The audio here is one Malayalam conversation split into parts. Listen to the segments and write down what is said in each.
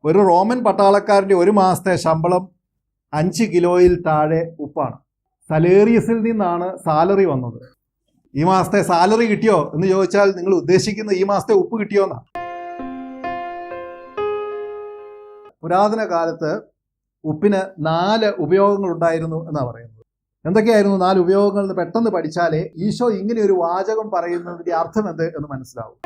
ഒരു റോമൻ പട്ടാളക്കാരൻ്റെ ഒരു മാസത്തെ ശമ്പളം 5 കിലോയിൽ താഴെ ഉപ്പാണ്. സലേറിയസിൽ നിന്നാണ് സാലറി വന്നത്. ഈ മാസത്തെ സാലറി കിട്ടിയോ എന്ന് ചോദിച്ചാൽ നിങ്ങൾ ഉദ്ദേശിക്കുന്ന ഈ മാസത്തെ ഉപ്പ് കിട്ടിയോന്നാണ്. പുരാതന കാലത്ത് ഉപ്പിന് 4 ഉപയോഗങ്ങൾ ഉണ്ടായിരുന്നു എന്നാണ് പറയുന്നത്. എന്തൊക്കെയായിരുന്നു 4 ഉപയോഗങ്ങൾ എന്ന് പെട്ടെന്ന് പഠിച്ചാലേ ഈശോ ഇങ്ങനെ ഒരു വാചകം പറയുന്നതിന്റെ അർത്ഥം എന്ത് എന്ന് മനസ്സിലാവും.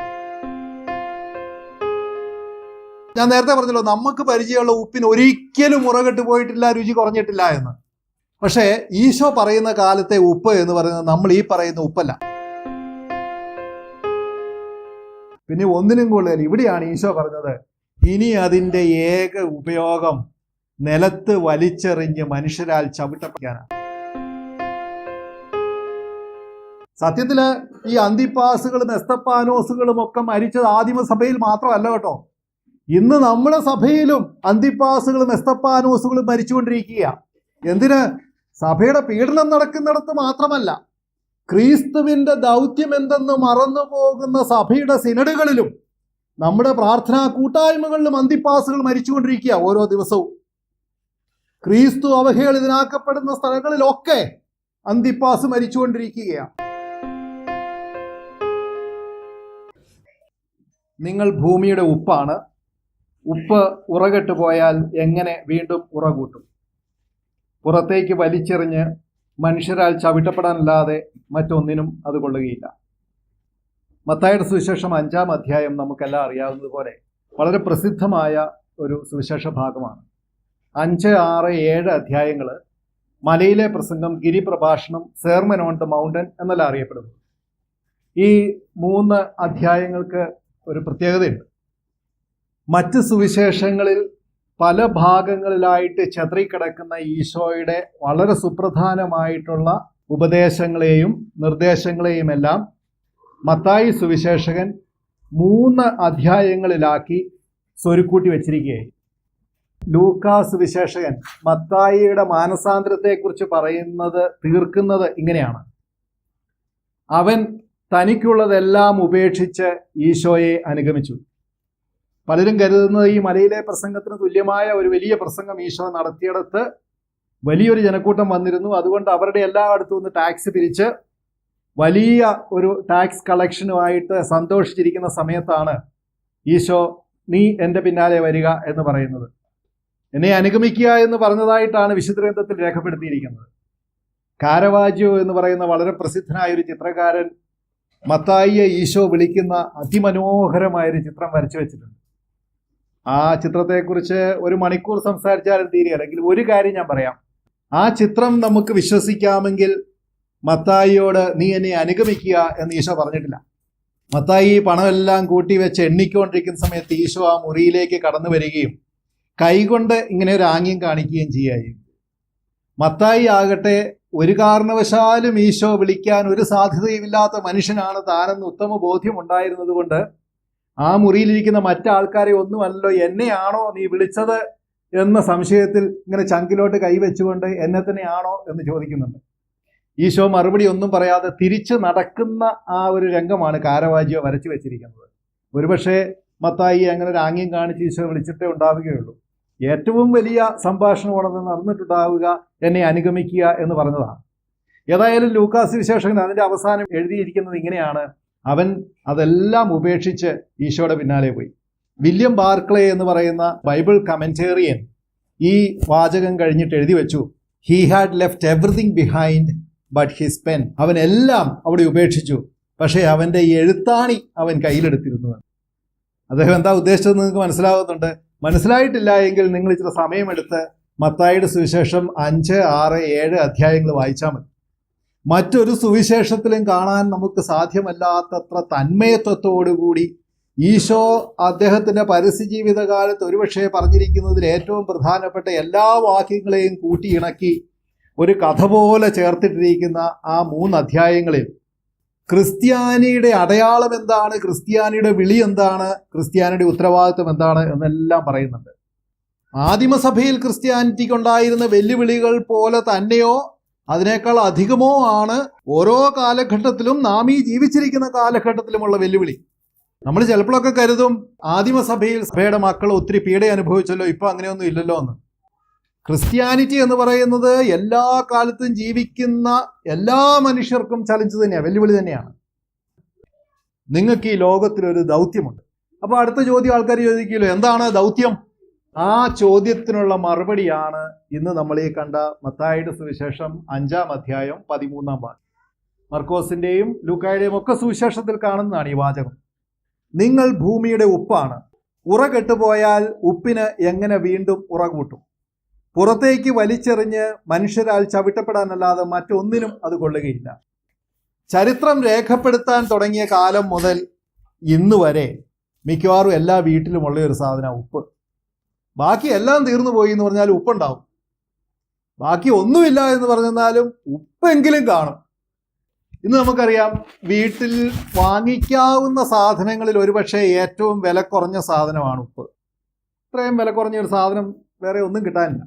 ഞാൻ നേരത്തെ പറഞ്ഞല്ലോ, നമുക്ക് പരിചയമുള്ള ഉപ്പിന് ഒരിക്കലും മുറകെട്ട് പോയിട്ടില്ല, രുചി കുറഞ്ഞിട്ടില്ല എന്ന്. പക്ഷേ ഈശോ പറയുന്ന കാലത്തെ ഉപ്പ് എന്ന് പറയുന്നത് നമ്മൾ ഈ പറയുന്ന ഉപ്പല്ല. പിന്നെ ഒന്നിനും കൂടുതൽ ഇവിടെയാണ് ഈശോ പറഞ്ഞത്, ഇനി അതിൻ്റെ ഏക ഉപയോഗം നിലത്ത് വലിച്ചെറിഞ്ഞ് മനുഷ്യരാൽ ചവിട്ടപ്പെടാനാണ്. സത്യത്തില് ഈ അന്തിപ്പാസുകളും എസ്തപ്പാനോസുകളും ഒക്കെ മരിച്ചത് ആദിമസഭയിൽ മാത്രമല്ല കേട്ടോ. ഇന്ന് നമ്മുടെ സഭയിലും അന്തിപ്പാസുകളും എസ്തപ്പാനോസുകളും മരിച്ചുകൊണ്ടിരിക്കുക. എന്തിന്? സഭയുടെ പീഡനം നടക്കുന്നിടത്ത് മാത്രമല്ല, ക്രിസ്തുവിന്റെ ദൗത്യം എന്തെന്ന് മറന്നു പോകുന്ന സഭയുടെ സിനഡുകളിലും നമ്മുടെ പ്രാർത്ഥനാ കൂട്ടായ്മകളിലും അന്തിപ്പാസുകൾ മരിച്ചുകൊണ്ടിരിക്കുക ഓരോ ദിവസവും. ക്രിസ്തു അവഹേളിതനാക്കപ്പെടുന്ന സ്ഥലങ്ങളിലൊക്കെ അന്തിപ്പാസ് മരിച്ചുകൊണ്ടിരിക്കുകയാണ്. നിങ്ങൾ ഭൂമിയുടെ ഉപ്പാണ്. ഉപ്പ് ഉറകെട്ട് പോയാൽ എങ്ങനെ വീണ്ടും ഉറകൂട്ടും? പുറത്തേക്ക് വലിച്ചെറിഞ്ഞ് മനുഷ്യരാൽ ചവിട്ടപ്പെടാനല്ലാതെ മറ്റൊന്നിനും അത് കൊള്ളുകയില്ല. മത്തായിയുടെ സുവിശേഷം 5-ാം അധ്യായം നമുക്കെല്ലാം അറിയാവുന്നതുപോലെ വളരെ പ്രസിദ്ധമായ ഒരു സുവിശേഷ ഭാഗമാണ്. 5, 6, 7 അധ്യായങ്ങൾ മലയിലെ പ്രസംഗം, ഗിരിപ്രഭാഷണം, സെർമൺ ഓൺ ദ മൗണ്ടൻ എന്നെല്ലാം അറിയപ്പെടുന്നു. ഈ 3 അധ്യായങ്ങൾക്ക് ഒരു പ്രത്യേകതയുണ്ട്. മറ്റ് സുവിശേഷങ്ങളിൽ പല ഭാഗങ്ങളിലായിട്ട് ചെതറിക്കിടക്കുന്ന ഈശോയുടെ വളരെ സുപ്രധാനമായിട്ടുള്ള ഉപദേശങ്ങളെയും നിർദ്ദേശങ്ങളെയും എല്ലാം മത്തായി സുവിശേഷകൻ 3 അധ്യായങ്ങളിലാക്കി സ്വരുക്കൂട്ടി വെച്ചിരിക്കുകയായി. ലൂക്കാ സുവിശേഷകൻ മത്തായിയുടെ മാനസാന്തരത്തെക്കുറിച്ച് തീർക്കുന്നത് ഇങ്ങനെയാണ്: അവൻ തനിക്കുള്ളതെല്ലാം ഉപേക്ഷിച്ച് ഈശോയെ അനുഗമിച്ചു. പലരും കരുതുന്നത് ഈ മലയിലെ പ്രസംഗത്തിന് തുല്യമായ ഒരു വലിയ പ്രസംഗം ഈശോ നടത്തിയിടത്ത് വലിയൊരു ജനക്കൂട്ടം വന്നിരുന്നു. അതുകൊണ്ട് അവരുടെ എല്ലായിടത്തു നിന്ന് ടാക്സ് പിരിച്ച് വലിയ ഒരു ടാക്സ് കളക്ഷനുമായിട്ട് സന്തോഷിച്ചിരിക്കുന്ന സമയത്താണ് ഈശോ നീ എൻ്റെ പിന്നാലെ വരിക എന്ന് പറയുന്നത്. എന്നെ അനുഗമിക്കുക എന്ന് പറഞ്ഞതായിട്ടാണ് വിശുദ്ധ ഗ്രന്ഥത്തിൽ രേഖപ്പെടുത്തിയിരിക്കുന്നത്. കാരവാജ്യോ എന്ന് പറയുന്ന വളരെ പ്രസിദ്ധനായ ഒരു ചിത്രകാരൻ മത്തായിയെ ഈശോ വിളിക്കുന്ന അതിമനോഹരമായൊരു ചിത്രം വരച്ചു വെച്ചിട്ടുണ്ട്. ആ ചിത്രത്തെക്കുറിച്ച് 1 മണിക്കൂർ സംസാരിച്ചാലും തീരുകയില്ല. എങ്കിൽ ഒരു കാര്യം ഞാൻ പറയാം. ആ ചിത്രം നമുക്ക് വിശ്വസിക്കാമെങ്കിൽ മത്തായിയോട് നീ എന്നെ അനുഗമിക്കുക എന്ന് ഈശോ പറഞ്ഞിട്ടില്ല. മത്തായി പണമെല്ലാം കൂട്ടി വെച്ച് എണ്ണിക്കൊണ്ടിരിക്കുന്ന സമയത്ത് ഈശോ ആ മുറിയിലേക്ക് കടന്നു വരികയും കൈകൊണ്ട് ഇങ്ങനെ ഒരു ആംഗ്യം കാണിക്കുകയും ചെയ്യുകയും. മത്തായി ആകട്ടെ ഒരു കാരണവശാലും ഈശോ വിളിക്കാൻ ഒരു സാധ്യതയുമില്ലാത്ത മനുഷ്യനാണ് താനെന്ന് ഉത്തമ ബോധ്യം ഉണ്ടായിരുന്നത് കൊണ്ട് ആ മുറിയിലിരിക്കുന്ന മറ്റാൾക്കാരെ ഒന്നുമല്ലോ എന്നെയാണോ നീ വിളിച്ചത് എന്ന സംശയത്തിൽ ഇങ്ങനെ ചങ്കിലോട്ട് കൈവച്ചുകൊണ്ട് എന്നെ തന്നെയാണോ എന്ന് ചോദിക്കുന്നുണ്ട്. ഈശോ മറുപടി ഒന്നും പറയാതെ തിരിച്ച് നടക്കുന്ന ആ ഒരു രംഗമാണ് കാരവാജ്യോ വരച്ചു വെച്ചിരിക്കുന്നത്. ഒരുപക്ഷെ മത്തായി അങ്ങനെ ഒരു ആംഗ്യം കാണിച്ച് ഈശോ വിളിച്ചിട്ടേ ഉണ്ടാവുകയുള്ളൂ. ഏറ്റവും വലിയ സംഭാഷണമാണെന്ന് നടന്നിട്ടുണ്ടാവുക എന്നെ അനുഗമിക്കുക എന്ന് പറഞ്ഞതാണ്. ഏതായാലും ലൂക്കാസ് വിശേഷകൻ അതിൻ്റെ അവസാനം എഴുതിയിരിക്കുന്നത് ഇങ്ങനെയാണ്: അവൻ അതെല്ലാം ഉപേക്ഷിച്ച് ഈശോയുടെ പിന്നാലെ പോയി. വില്യം ബാർക്ലേ എന്ന് പറയുന്ന ബൈബിൾ കമന്റേറിയൻ ഈ വാചകം കഴിഞ്ഞിട്ട് എഴുതി വെച്ചു: he had left everything behind but his pen. അവൻ എല്ലാം അവിടെ ഉപേക്ഷിച്ചു, പക്ഷേ അവൻ്റെ എഴുത്താണി അവൻ കയ്യിലെടുത്തിരുന്നു. അദ്ദേഹം എന്താ ഉദ്ദേശിച്ചത് നിങ്ങൾക്ക് മനസ്സിലാവുന്നുണ്ട്. മനസ്സിലായിട്ടില്ല എങ്കിൽ നിങ്ങൾ ഇച്ചിരി സമയമെടുത്ത് മത്തായിയുടെ സുവിശേഷം 5, 6, 7 അധ്യായങ്ങൾ വായിച്ചാൽ മതി. മറ്റൊരു സുവിശേഷത്തിലും കാണാൻ നമുക്ക് സാധ്യമല്ലാത്തത്ര തന്മയത്വത്തോടുകൂടി ഈശോ അദ്ദേഹത്തിൻ്റെ പരസ്യ ജീവിതകാലത്ത് ഒരുപക്ഷെ പറഞ്ഞിരിക്കുന്നതിൽ ഏറ്റവും പ്രധാനപ്പെട്ട എല്ലാ വാക്യങ്ങളെയും കൂട്ടിയിണക്കി ഒരു കഥ പോലെ ചേർത്തിട്ടിരിക്കുന്ന ആ 3 അധ്യായങ്ങളിൽ ക്രിസ്ത്യാനിയുടെ അടയാളം എന്താണ്, ക്രിസ്ത്യാനിയുടെ വിളി എന്താണ്, ക്രിസ്ത്യാനിയുടെ ഉത്തരവാദിത്വം എന്താണ് എന്നെല്ലാം പറയുന്നുണ്ട്. ആദിമസഭയിൽ ക്രിസ്ത്യാനിറ്റിക്കുണ്ടായിരുന്ന വെല്ലുവിളികൾ പോലെ തന്നെയോ അതിനേക്കാൾ അധികമോ ആണ് ഓരോ കാലഘട്ടത്തിലും നാം ഈ ജീവിച്ചിരിക്കുന്ന കാലഘട്ടത്തിലുമുള്ള വെല്ലുവിളി. നമ്മൾ ചിലപ്പോഴൊക്കെ കരുതും ആദിമസഭയിൽ സഭയുടെ മക്കൾ ഒത്തിരി പീഡ അനുഭവിച്ചല്ലോ, ഇപ്പൊ അങ്ങനെയൊന്നും ഇല്ലല്ലോ എന്ന്. ക്രിസ്ത്യാനിറ്റി എന്ന് പറയുന്നത് എല്ലാ കാലത്തും ജീവിക്കുന്ന എല്ലാ മനുഷ്യർക്കും ചലഞ്ച് തന്നെയാണ്, വെല്ലുവിളി തന്നെയാണ്. നിങ്ങൾക്ക് ഈ ലോകത്തിലൊരു ദൗത്യമുണ്ട്. അപ്പോൾ അടുത്ത ചോദ്യം ആൾക്കാർ ചോദിക്കുമല്ലോ, എന്താണ് ദൗത്യം? ആ ചോദ്യത്തിനുള്ള മറുപടിയാണ് ഇന്ന് നമ്മൾ ഈ കണ്ട മത്തായിയുടെ സുവിശേഷം 5-ാം അധ്യായം 13-ാം വാക്യം. മർക്കോസിന്റെയും ലൂക്കായുടെയും ഒക്കെ സുവിശേഷത്തിൽ കാണുന്നതാണ് ഈ വാചകം. നിങ്ങൾ ഭൂമിയുടെ ഉപ്പാണ്. ഉറ കെട്ടുപോയാൽ ഉപ്പിന് എങ്ങനെ വീണ്ടും ഉറ കൂട്ടും? പുറത്തേക്ക് വലിച്ചെറിഞ്ഞ് മനുഷ്യരാൽ ചവിട്ടപ്പെടാനല്ലാതെ മറ്റൊന്നിനും അത് കൊള്ളുകയില്ല. ചരിത്രം രേഖപ്പെടുത്താൻ തുടങ്ങിയ കാലം മുതൽ ഇന്ന് വരെ മിക്കവാറും എല്ലാ വീട്ടിലുമുള്ള ഒരു സാധനം ഉപ്പ്. ബാക്കി എല്ലാം തീർന്നു പോയി എന്ന് പറഞ്ഞാൽ ഉപ്പുണ്ടാവും. ബാക്കി ഒന്നുമില്ല എന്ന് പറഞ്ഞാലും ഉപ്പെങ്കിലും കാണും. ഇന്ന് നമുക്കറിയാം, വീട്ടിൽ വാങ്ങിക്കാവുന്ന സാധനങ്ങളിൽ ഒരുപക്ഷെ ഏറ്റവും വില കുറഞ്ഞ സാധനമാണ് ഉപ്പ്. ഇത്രയും വില കുറഞ്ഞ ഒരു സാധനം വേറെ ഒന്നും കിട്ടാനില്ല.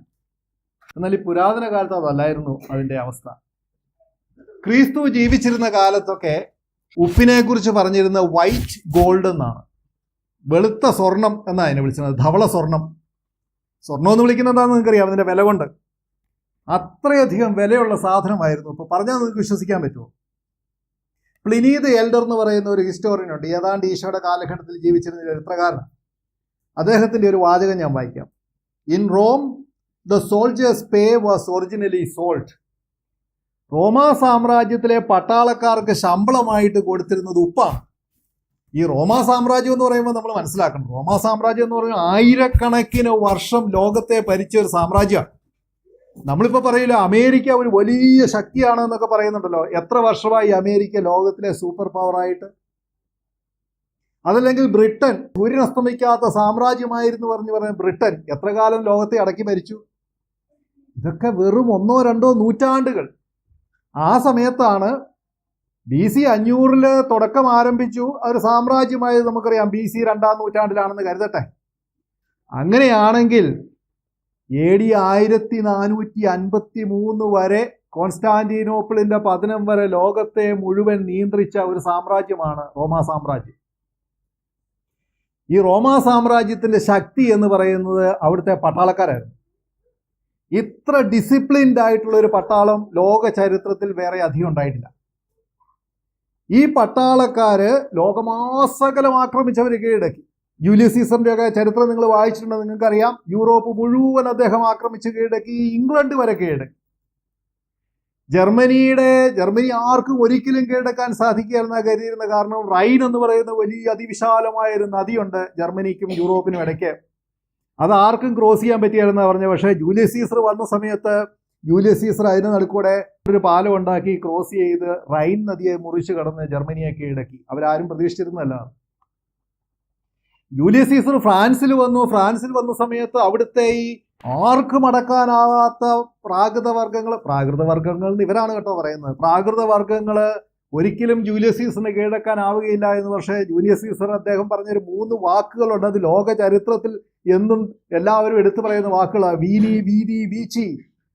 എന്നാൽ ഈ പുരാതന കാലത്ത് അതല്ലായിരുന്നു അതിൻ്റെ അവസ്ഥ. ക്രിസ്തു ജീവിച്ചിരുന്ന കാലത്തൊക്കെ ഉപ്പിനെ കുറിച്ച് പറഞ്ഞിരുന്ന വൈറ്റ് ഗോൾഡ് എന്നാണ്, വെളുത്ത സ്വർണം എന്നാണ് അതിനെ വിളിച്ചിരുന്നത്. ധവള സ്വർണം. സ്വർണം എന്ന് വിളിക്കുന്നത് എന്താണെന്ന് നിങ്ങൾക്കറിയാം, അതിൻ്റെ വില കൊണ്ട്. അത്രയധികം വിലയുള്ള സാധനമായിരുന്നു. ഇപ്പോൾ പറഞ്ഞാൽ നിങ്ങൾക്ക് വിശ്വസിക്കാൻ പറ്റുമോ? പ്ലിനി ദി എൽഡർ എന്ന് പറയുന്ന ഒരു ഹിസ്റ്റോറിയൻ ഉണ്ട്, ഏതാണ്ട് ഈശോയുടെ കാലഘട്ടത്തിൽ ജീവിച്ചിരുന്ന ചരിത്രകാരൻ. അദ്ദേഹത്തിൻ്റെ ഒരു വാചകം ഞാൻ വായിക്കാം. In Rome the soldiers pay was originally salt. റോമാ സാമ്രാജ്യത്തിലെ പട്ടാളക്കാർക്ക് ശമ്പളമായിട്ട് കൊടുത്തിരുന്നത് ഉപ്പാണ്. ഈ റോമാ സാമ്രാജ്യം എന്ന് പറയുമ്പോൾ നമ്മൾ മനസ്സിലാക്കണം, റോമാ സാമ്രാജ്യം എന്ന് പറയുമ്പോൾ ആയിരക്കണക്കിന് വർഷം ലോകത്തെ ഭരിച്ച ഒരു സാമ്രാജ്യമാണ്. നമ്മളിപ്പോൾ പറയില്ല അമേരിക്ക ഒരു വലിയ ശക്തിയാണ് എന്നൊക്കെ പറയുന്നുണ്ടല്ലോ. എത്ര വർഷമായി അമേരിക്ക ലോകത്തിലെ സൂപ്പർ പവറായിട്ട്? അതല്ലെങ്കിൽ ബ്രിട്ടൻ, സൂര്യൻ അസ്തമിക്കാത്ത സാമ്രാജ്യമായിരുന്നു പറഞ്ഞ ബ്രിട്ടൻ എത്ര കാലം ലോകത്തെ അടക്കി ഭരിച്ചു? ഇതൊക്കെ വെറും 1-2 നൂറ്റാണ്ടുകൾ. ആ സമയത്താണ് BC 500 തുടക്കം ആരംഭിച്ചു. ഒരു സാമ്രാജ്യമായത് നമുക്കറിയാം BC 2-ാം നൂറ്റാണ്ടിലാണെന്ന് കരുതട്ടെ. അങ്ങനെയാണെങ്കിൽ AD 1453 വരെ കോൺസ്റ്റാന്റിനോപ്പിളിന്റെ പതനം വരെ ലോകത്തെ മുഴുവൻ നിയന്ത്രിച്ച ഒരു സാമ്രാജ്യമാണ് റോമാ സാമ്രാജ്യം. ഈ റോമാ സാമ്രാജ്യത്തിന്റെ ശക്തി എന്ന് പറയുന്നത് അവിടുത്തെ പട്ടാളക്കാരായിരുന്നു. ഇത്ര ഡിസിപ്ലിൻഡ് ആയിട്ടുള്ള ഒരു പട്ടാളം ലോക ചരിത്രത്തിൽ വേറെ അധികം ഉണ്ടായിട്ടില്ല. ഈ പട്ടാളക്കാര് ലോകമാസകലം ആക്രമിച്ചവർ കീഴടക്കി. ജൂലിയസ് സീസറിന്റെ ഒക്കെ ചരിത്രം നിങ്ങൾ വായിച്ചിട്ടുണ്ടെന്ന് നിങ്ങൾക്കറിയാം. യൂറോപ്പ് മുഴുവൻ അദ്ദേഹം ആക്രമിച്ച് കീഴടക്കി, ഇംഗ്ലണ്ട് വരെ കീഴടക്കി. ജർമ്മനി ആർക്കും ഒരിക്കലും കീഴടക്കാൻ സാധിക്കുകയെന്ന കരുതിയിരുന്ന കാരണം റൈൻ എന്ന് പറയുന്ന വലിയ അതിവിശാലമായ ഒരു നദിയുണ്ട് ജർമ്മനിക്കും യൂറോപ്പിനും ഇടയ്ക്ക്. അത് ആർക്കും ക്രോസ് ചെയ്യാൻ പറ്റിയായിരുന്നാണ് പറഞ്ഞത്. പക്ഷേ ജൂലിയസ് സീസർ വന്ന സമയത്ത് ജൂലിയസ് സീസർ അതിന് നടുക്കൂടെ ഒരു പാലം ഉണ്ടാക്കി ക്രോസ് ചെയ്ത് റൈൻ നദിയെ മുറിച്ച് കടന്ന് ജർമ്മനിയെ കീഴടക്കി. അവരാരും പ്രതീക്ഷിച്ചിരുന്നല്ല. ജൂലിയസ് സീസർ ഫ്രാൻസിൽ വന്ന സമയത്ത് അവിടുത്തെ ഈ ആർക്കും അടക്കാനാവാത്ത പ്രാകൃത വർഗങ്ങൾ ഇവരാണ് കേട്ടോ പറയുന്നത്. പ്രാകൃത വർഗങ്ങൾ ഒരിക്കലും ജൂലിയസ് സീസറിന് കീഴടക്കാനാവുകയില്ല എന്ന്. പക്ഷേ ജൂലിയസ് സീസർ അദ്ദേഹം പറഞ്ഞൊരു 3 വാക്കുകളുണ്ട്. അത് ലോക ചരിത്രത്തിൽ എന്നും എല്ലാവരും എടുത്തു പറയുന്ന വാക്കുകളാണ്. വീനി വീതി വീച്ചി.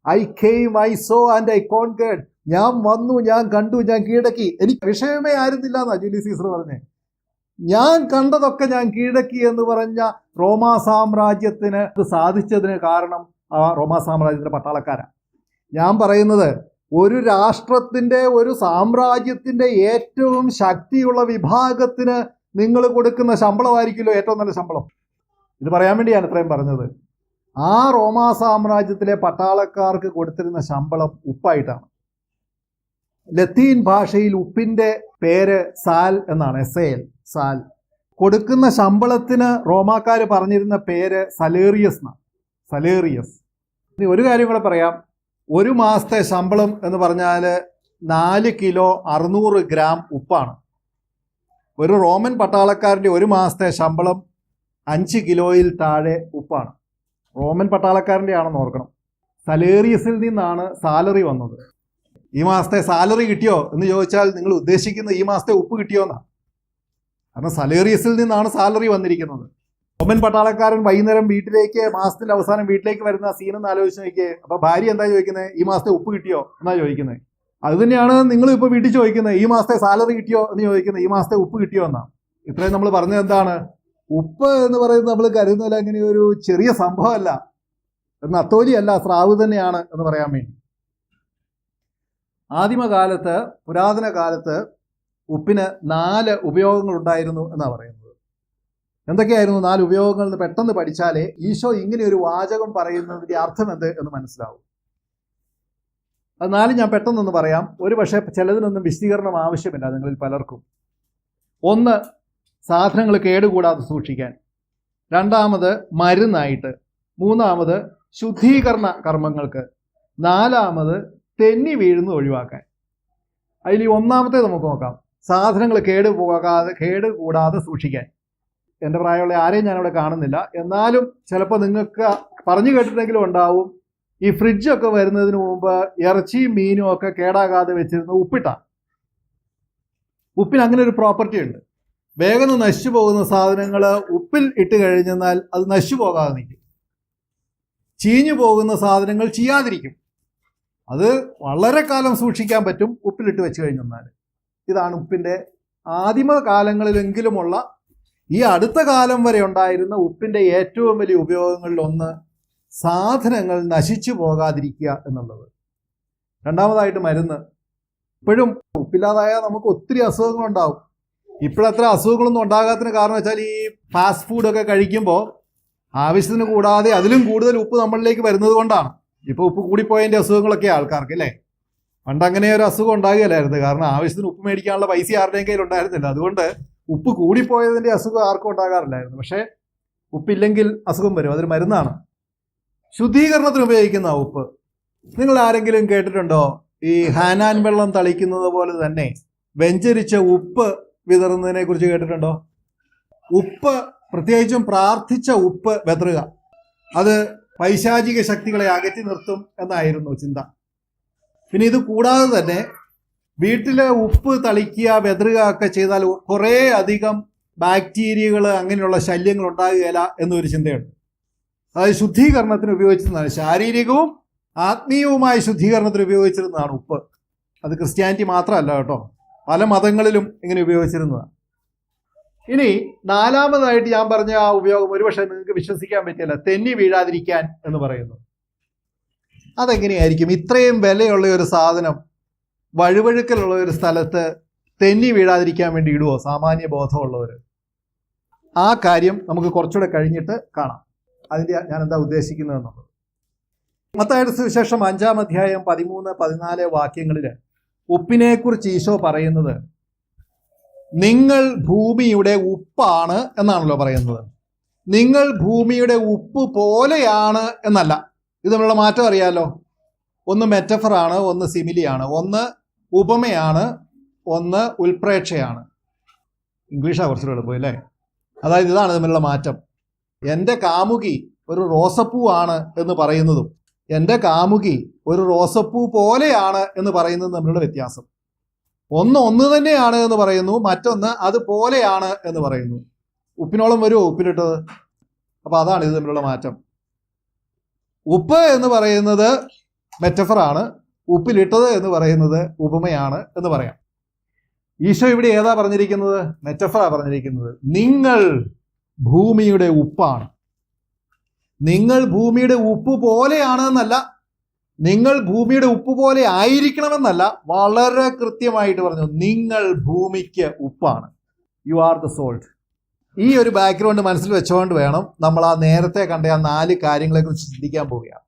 I came, I saw and I conquered. ഞാൻ വന്നു, ഞാൻ കണ്ടു, ഞാൻ കീഴടക്കി. എനിക്ക് വിഷയമേ ആയിരുന്നില്ല എന്നാ ജൂലിയസ് സീസർ പറഞ്ഞേ. ഞാൻ കണ്ടതൊക്കെ ഞാൻ കീഴടക്കി എന്ന് പറഞ്ഞ റോമാ സാമ്രാജ്യത്തിന് സാധിച്ചതിന് കാരണം ആ റോമാ സാമ്രാജ്യത്തിൻ്റെ പട്ടാളക്കാരാണ്. ഞാൻ പറയുന്നത് ഒരു രാഷ്ട്രത്തിൻ്റെ, ഒരു സാമ്രാജ്യത്തിൻ്റെ ഏറ്റവും ശക്തിയുള്ള വിഭാഗത്തിന് നിങ്ങൾ കൊടുക്കുന്ന ശമ്പളമായിരിക്കുമല്ലോ ഏറ്റവും നല്ല ശമ്പളം. ഇത് പറയാൻ വേണ്ടിയാണ് ഇത്രയും പറഞ്ഞത്. ആ റോമാ സാമ്രാജ്യത്തിലെ പട്ടാളക്കാർക്ക് കൊടുത്തിരുന്ന ശമ്പളം ഉപ്പായിട്ടാണ്. ലത്തീൻ ഭാഷയിൽ ഉപ്പിൻ്റെ പേര് സാൽ എന്നാണ്, SAL, സാൽ. കൊടുക്കുന്ന ശമ്പളത്തിന് റോമാക്കാർ പറഞ്ഞിരുന്ന പേര് സലേറിയസ് എന്നാണ്, സലേറിയസ്. ഇനി ഒരു കാര്യം കൂടെ പറയാം. ഒരു മാസത്തെ ശമ്പളം എന്ന് പറഞ്ഞാൽ 4 കിലോ 600 ഗ്രാം ഉപ്പാണ്. ഒരു റോമൻ പട്ടാളക്കാരൻ്റെ ഒരു മാസത്തെ ശമ്പളം 5 കിലോയിൽ താഴെ ഉപ്പാണ്. റോമൻ പട്ടാളക്കാരൻ്റെ ആണെന്ന് ഓർക്കണം. സലേറിയസിൽ നിന്നാണ് സാലറി വന്നത്. ഈ മാസത്തെ സാലറി കിട്ടിയോ എന്ന് ചോദിച്ചാൽ നിങ്ങൾ ഉദ്ദേശിക്കുന്ന ഈ മാസത്തെ ഉപ്പ് കിട്ടിയോ എന്നാണ്. കാരണം സലേറിയസിൽ നിന്നാണ് സാലറി വന്നിരിക്കുന്നത്. റോമൻ പട്ടാളക്കാരൻ വൈകുന്നേരം മാസത്തിന്റെ അവസാനം വീട്ടിലേക്ക് വരുന്ന സീനെന്ന് ആലോചിച്ച് നോക്കിയേ. അപ്പോൾ ഭാര്യ എന്താ ചോദിക്കുന്നത്? ഈ മാസത്തെ ഉപ്പ് കിട്ടിയോ എന്നാ ചോദിക്കുന്നത്. അത് തന്നെയാണ് നിങ്ങൾ ഇപ്പോൾ വീട്ടിൽ ചോദിക്കുന്നത്. ഈ മാസത്തെ സാലറി കിട്ടിയോ എന്ന് ചോദിക്കുന്നത്. ഈ മാസത്തെ ഉപ്പ് കിട്ടിയോ എന്നാണ്. ഇത്രയും നമ്മൾ പറഞ്ഞത് എന്താണ്? ഉപ്പ് എന്ന് പറയുന്നത് നമ്മൾ കരുതുന്നില്ല അങ്ങനെ ഒരു ചെറിയ സംഭവമല്ല, നത്തോലിയല്ല, സ്രാവ് തന്നെയാണ് എന്ന് പറയാൻ വേണ്ടി. ആദിമകാലത്ത്, പുരാതന കാലത്ത് ഉപ്പിന് 4 ഉപയോഗങ്ങൾ ഉണ്ടായിരുന്നു എന്നാണ് പറയുന്നത്. എന്തൊക്കെയായിരുന്നു 4 ഉപയോഗങ്ങൾ എന്ന് പെട്ടെന്ന് പഠിച്ചാലേ ഈശോ ഇങ്ങനെ ഒരു വാചകം പറയുന്നതിന്റെ അർത്ഥം എന്ത് എന്ന് മനസ്സിലാവും. അത് 4 ഞാൻ പെട്ടെന്നൊന്ന് പറയാം. ഒരു പക്ഷേ ചിലതിനൊന്നും വിശദീകരണം ആവശ്യമില്ല നിങ്ങളിൽ പലർക്കും. 1, സാധനങ്ങൾ കേടുകൂടാതെ സൂക്ഷിക്കാൻ. 2, മരുന്നായിട്ട്. 3, ശുദ്ധീകരണ കർമ്മങ്ങൾക്ക്. 4, തെന്നി വീഴുന്നത് ഒഴിവാക്കാൻ. അതിൽ 1-ാമത്തെ നമുക്ക് നോക്കാം. സാധനങ്ങൾ കേടുകൂടാതെ സൂക്ഷിക്കാൻ. എൻ്റെ പ്രായമുള്ള ആരെയും ഞാനിവിടെ കാണുന്നില്ല, എന്നാലും ചിലപ്പോൾ നിങ്ങൾക്ക് പറഞ്ഞു കേട്ടിട്ടെങ്കിലും ഉണ്ടാവും, ഈ ഫ്രിഡ്ജൊക്കെ വരുന്നതിന് മുമ്പ് ഇറച്ചിയും മീനും ഒക്കെ കേടാകാതെ വെച്ചിരുന്ന ഉപ്പിട്ടാണ്. ഉപ്പിന് അങ്ങനെ ഒരു പ്രോപ്പർട്ടി ഉണ്ട്. വേഗം നശിച്ചു പോകുന്ന സാധനങ്ങൾ ഉപ്പിൽ ഇട്ട് കഴിഞ്ഞെന്നാൽ അത് നശിച്ചു പോകാതെ നിൽക്കും. ചീഞ്ഞു പോകുന്ന സാധനങ്ങൾ ചെയ്യാതിരിക്കും. അത് വളരെ കാലം സൂക്ഷിക്കാൻ പറ്റും ഉപ്പിലിട്ട് വെച്ച് കഴിഞ്ഞെന്നാൽ. ഇതാണ് ഉപ്പിൻ്റെ ആദിമകാലങ്ങളിലെങ്കിലുമുള്ള, ഈ അടുത്ത കാലം വരെ ഉണ്ടായിരുന്ന ഉപ്പിൻ്റെ ഏറ്റവും വലിയ ഉപയോഗങ്ങളിൽ ഒന്ന് സാധനങ്ങൾ നശിച്ചു പോകാതിരിക്കുക എന്നുള്ളത്. 2-മതായിട്ട് മരുന്ന്. ഇപ്പോഴും ഉപ്പില്ലാതായാൽ നമുക്ക് ഒത്തിരി അസുഖങ്ങളുണ്ടാവും. ഇപ്പോഴത്ര അസുഖങ്ങളൊന്നും ഉണ്ടാകാത്തതിന് കാരണം വെച്ചാൽ ഈ ഫാസ്റ്റ് ഫുഡൊക്കെ കഴിക്കുമ്പോൾ ആവശ്യത്തിന് കൂടാതെ അതിലും കൂടുതൽ ഉപ്പ് നമ്മളിലേക്ക് വരുന്നത് കൊണ്ടാണ്. ഇപ്പോൾ ഉപ്പ് കൂടിപ്പോയതിൻ്റെ അസുഖങ്ങളൊക്കെ ആൾക്കാർക്ക്, അല്ലേ? പണ്ട് അങ്ങനെ ഒരു അസുഖം ഉണ്ടാകുകയില്ലായിരുന്നു. കാരണം ആവശ്യത്തിന് ഉപ്പ് മേടിക്കാനുള്ള പൈസ ആരുടെയും കയ്യിൽ ഉണ്ടായിരുന്നില്ല. അതുകൊണ്ട് ഉപ്പ് കൂടിപ്പോയതിൻ്റെ അസുഖം ആർക്കും ഉണ്ടാകാറില്ലായിരുന്നു. പക്ഷേ ഉപ്പില്ലെങ്കിൽ അസുഖം വരും. അതൊരു മരുന്നാണ്. ശുദ്ധീകരണത്തിന് ഉപയോഗിക്കുന്ന ഉപ്പ്. നിങ്ങൾ ആരെങ്കിലും കേട്ടിട്ടുണ്ടോ ഈ ഹാനാൻ വെള്ളം തളിക്കുന്നത് പോലെ തന്നെ വെഞ്ചരിച്ച ഉപ്പ് വിതറുന്നതിനെ കുറിച്ച് കേട്ടിട്ടുണ്ടോ? ഉപ്പ്, പ്രത്യേകിച്ചും പ്രാർത്ഥിച്ച ഉപ്പ് വെതറുക, അത് പൈശാചിക ശക്തികളെ അകറ്റി നിർത്തും എന്നായിരുന്നു ചിന്ത. പിന്നെ ഇത് കൂടാതെ തന്നെ വീട്ടിലെ ഉപ്പ് തളിക്കുക, വെതറുക ഒക്കെ ചെയ്താൽ കുറേ അധികം ബാക്ടീരിയകൾ, അങ്ങനെയുള്ള ശല്യങ്ങൾ ഉണ്ടാകുകയില്ല എന്നൊരു ചിന്തയുണ്ട്. അതായത് ശുദ്ധീകരണത്തിന് ഉപയോഗിച്ചിരുന്നതാണ്. ശാരീരികവും ആത്മീയവുമായ ശുദ്ധീകരണത്തിന് ഉപയോഗിച്ചിരുന്നതാണ് ഉപ്പ്. അത് ക്രിസ്ത്യാനിറ്റി മാത്രമല്ല കേട്ടോ, പല മതങ്ങളിലും ഇങ്ങനെ ഉപയോഗിച്ചിരുന്നതാണ്. ഇനി 4-മതായിട്ട് ഞാൻ പറഞ്ഞ ആ ഉപയോഗം ഒരുപക്ഷെ നിങ്ങൾക്ക് വിശ്വസിക്കാൻ പറ്റില്ല, തെന്നി വീഴാതിരിക്കാൻ എന്ന് പറയുന്നു. അതെങ്ങനെയായിരിക്കും? ഇത്രയും വിലയുള്ള ഒരു സാധനം വഴുവഴുക്കലുള്ള ഒരു സ്ഥലത്ത് തെന്നി വീഴാതിരിക്കാൻ വേണ്ടി ഇടുവോ സാമാന്യ ബോധമുള്ളവർ? ആ കാര്യം നമുക്ക് കുറച്ചുകൂടെ കഴിഞ്ഞിട്ട് കാണാം. അതിൻ്റെ ഞാൻ എന്താ ഉദ്ദേശിക്കുന്നതെന്നുള്ളത്. മത്തായിയുടെ സുവിശേഷം 5-ാം അധ്യായം 13-14 വാക്യങ്ങളിൽ ഉപ്പിനെക്കുറിച്ച് ഈശോ പറയുന്നത് നിങ്ങൾ ഭൂമിയുടെ ഉപ്പാണ് എന്നാണല്ലോ പറയുന്നത്. നിങ്ങൾ ഭൂമിയുടെ ഉപ്പ് പോലെയാണ് എന്നല്ല. ഇത് നമ്മളുടെ മാറ്റം അറിയാലോ. ഒന്ന് മെറ്റഫറാണ്, ഒന്ന് സിമിലിയാണ്, ഒന്ന് ഉപമയാണ്, ഒന്ന് ഉൽപ്രേക്ഷയാണ്. ഇംഗ്ലീഷാണ് കുറച്ചുകൂടെ എളുപ്പം, അല്ലേ? അതായത് ഇതാണ് തമ്മിലുള്ള മാറ്റം. എൻ്റെ കാമുകി ഒരു റോസപ്പൂ ആണ് എന്ന് പറയുന്നതും എൻ്റെ കാമുകി ഒരു റോസപ്പൂ പോലെയാണ് എന്ന് പറയുന്നതും തമ്മിലുള്ള വ്യത്യാസം. ഒന്ന് തന്നെയാണ് എന്ന് പറയുന്നു, മറ്റൊന്ന് അതുപോലെയാണ് എന്ന് പറയുന്നു. ഉപ്പിനോളം വരുമോ ഉപ്പിലിട്ടത്? അപ്പോൾ അതാണ് ഇത് തമ്മിലുള്ള മാറ്റം. ഉപ്പ് എന്ന് പറയുന്നത് മെറ്റഫറാണ്, ഉപ്പിലിട്ടത് എന്ന് പറയുന്നത് ഉപമയാണ് എന്ന് പറയാം. ഈശോ ഇവിടെ ഏതാ പറഞ്ഞിരിക്കുന്നത്? മെറ്റഫറാ പറഞ്ഞിരിക്കുന്നത്. നിങ്ങൾ ഭൂമിയുടെ ഉപ്പാണ്. നിങ്ങൾ ഭൂമിയുടെ ഉപ്പ് പോലെയാണ് എന്നല്ല, നിങ്ങൾ ഭൂമിയുടെ ഉപ്പ് പോലെ ആയിരിക്കണമെന്നല്ല, വളരെ കൃത്യമായിട്ട് പറഞ്ഞു, നിങ്ങൾ ഭൂമിക്ക് ഉപ്പാണ്. You are the salt. ഈ ഒരു ബാക്ക്ഗ്രൗണ്ട് മനസ്സിൽ വെച്ചുകൊണ്ട് വേണം നമ്മൾ ആ നേരത്തെ കണ്ട ആ 4 കാര്യങ്ങളെക്കുറിച്ച് ചിന്തിക്കാൻ പോവുകയാണ്.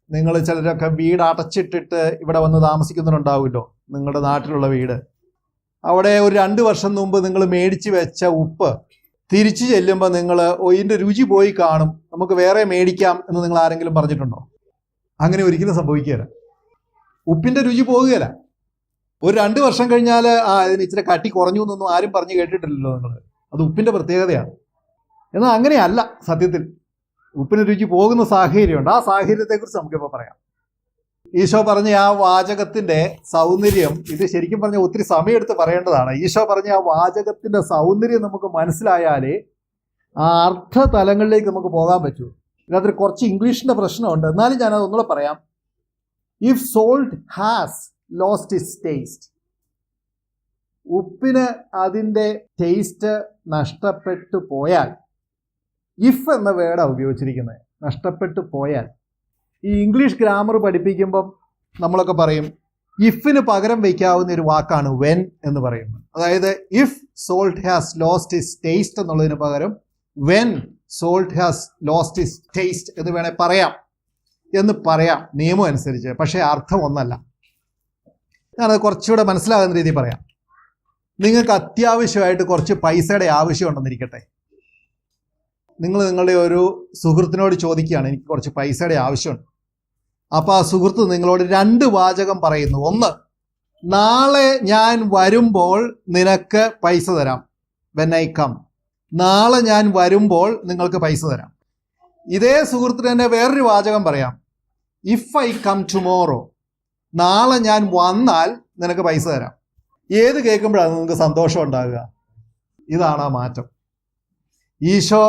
നിങ്ങൾ ചിലരൊക്കെ വീട് അടച്ചിട്ടിട്ട് ഇവിടെ വന്ന് താമസിക്കുന്നുണ്ടാവുമല്ലോ, നിങ്ങളുടെ നാട്ടിലുള്ള വീട്. അവിടെ ഒരു 2 വർഷം മുമ്പ് നിങ്ങൾ മേടിച്ച് വെച്ച ഉപ്പ് തിരിച്ചു ചെല്ലുമ്പോൾ നിങ്ങൾ ഇതിൻ്റെ രുചി പോയി കാണും, നമുക്ക് വേറെ മേടിക്കാം എന്ന് നിങ്ങൾ ആരെങ്കിലും പറഞ്ഞിട്ടുണ്ടോ? അങ്ങനെ ഒരിക്കലും സംഭവിക്കുകയില്ല. ഉപ്പിൻ്റെ രുചി പോകുകയില്ല. ഒരു 2 വർഷം കഴിഞ്ഞാൽ ഇതിന് ഇച്ചിരി കട്ടി കുറഞ്ഞു എന്നൊന്നും ആരും പറഞ്ഞു കേട്ടിട്ടില്ലല്ലോ നിങ്ങൾ. അത് ഉപ്പിൻ്റെ പ്രത്യേകതയാണ്. എന്നാൽ അങ്ങനെയല്ല സത്യത്തിൽ. ഉപ്പിന് രുചി പോകുന്ന സാഹചര്യമുണ്ട്. ആ സാഹചര്യത്തെക്കുറിച്ച് നമുക്കിപ്പോൾ പറയാം. ഈശോ പറഞ്ഞ ആ വാചകത്തിൻ്റെ സൗന്ദര്യം, ഇത് ശരിക്കും പറഞ്ഞാൽ ഒത്തിരി സമയമെടുത്ത് പറയേണ്ടതാണ്. ഈശോ പറഞ്ഞ ആ വാചകത്തിൻ്റെ സൗന്ദര്യം നമുക്ക് മനസ്സിലായാലേ ആ അർത്ഥതലങ്ങളിലേക്ക് നമുക്ക് പോകാൻ പറ്റൂ. ഇതിനകത്തൊരു കുറച്ച് ഇംഗ്ലീഷിൻ്റെ പ്രശ്നമുണ്ട്, എന്നാലും ഞാനത് ഒന്നുകൂടെ പറയാം. If salt has lost its taste, ഉപ്പിന് അതിൻ്റെ ടേസ്റ്റ് നഷ്ടപ്പെട്ടു പോയാൽ, ഇഫ് എന്ന വേർഡാണ് ഉപയോഗിച്ചിരിക്കുന്നത്, നഷ്ടപ്പെട്ടു പോയാൽ. ഈ ഇംഗ്ലീഷ് ഗ്രാമർ പഠിപ്പിക്കുമ്പം നമ്മളൊക്കെ പറയും ഇഫിന് പകരം വയ്ക്കാവുന്ന ഒരു വാക്കാണ് വെൻ എന്ന് പറയുന്നത്. അതായത് if salt has lost is taste എന്നുള്ളതിന് പകരം when salt has lost is taste എന്ന് വേണേൽ പറയാം നിയമം അനുസരിച്ച്. പക്ഷേ അർത്ഥം ഒന്നല്ല. ഞാനത് കുറച്ചുകൂടെ മനസ്സിലാകുന്ന രീതിയിൽ പറയാം. നിങ്ങൾക്ക് അത്യാവശ്യമായിട്ട് കുറച്ച് പൈസയുടെ ആവശ്യമുണ്ടെന്നിരിക്കട്ടെ. നിങ്ങൾ നിങ്ങളുടെ ഒരു സുഹൃത്തിനോട് ചോദിക്കുകയാണ്, എനിക്ക് കുറച്ച് പൈസയുടെ ആവശ്യമുണ്ട്. അപ്പോൾ ആ സുഹൃത്ത് നിങ്ങളോട് 2 വാചകം പറയുന്നു. ഒന്ന്, നാളെ ഞാൻ വരുമ്പോൾ നിനക്ക് പൈസ തരാം, വെൻ ഐ കം. നാളെ ഞാൻ വരുമ്പോൾ നിങ്ങൾക്ക് പൈസ തരാം. ഇതേ സുഹൃത്തിന് തന്നെ വേറൊരു വാചകം പറയാം, ഇഫ് ഐ കം ടുമോറോ. നാളെ ഞാൻ വന്നാൽ നിനക്ക് പൈസ തരാം. ഏത് കേൾക്കുമ്പോഴാണ് നിങ്ങൾക്ക് സന്തോഷം ഉണ്ടാകുക? ഇതാണ് ആ മാറ്റം. ഈശോ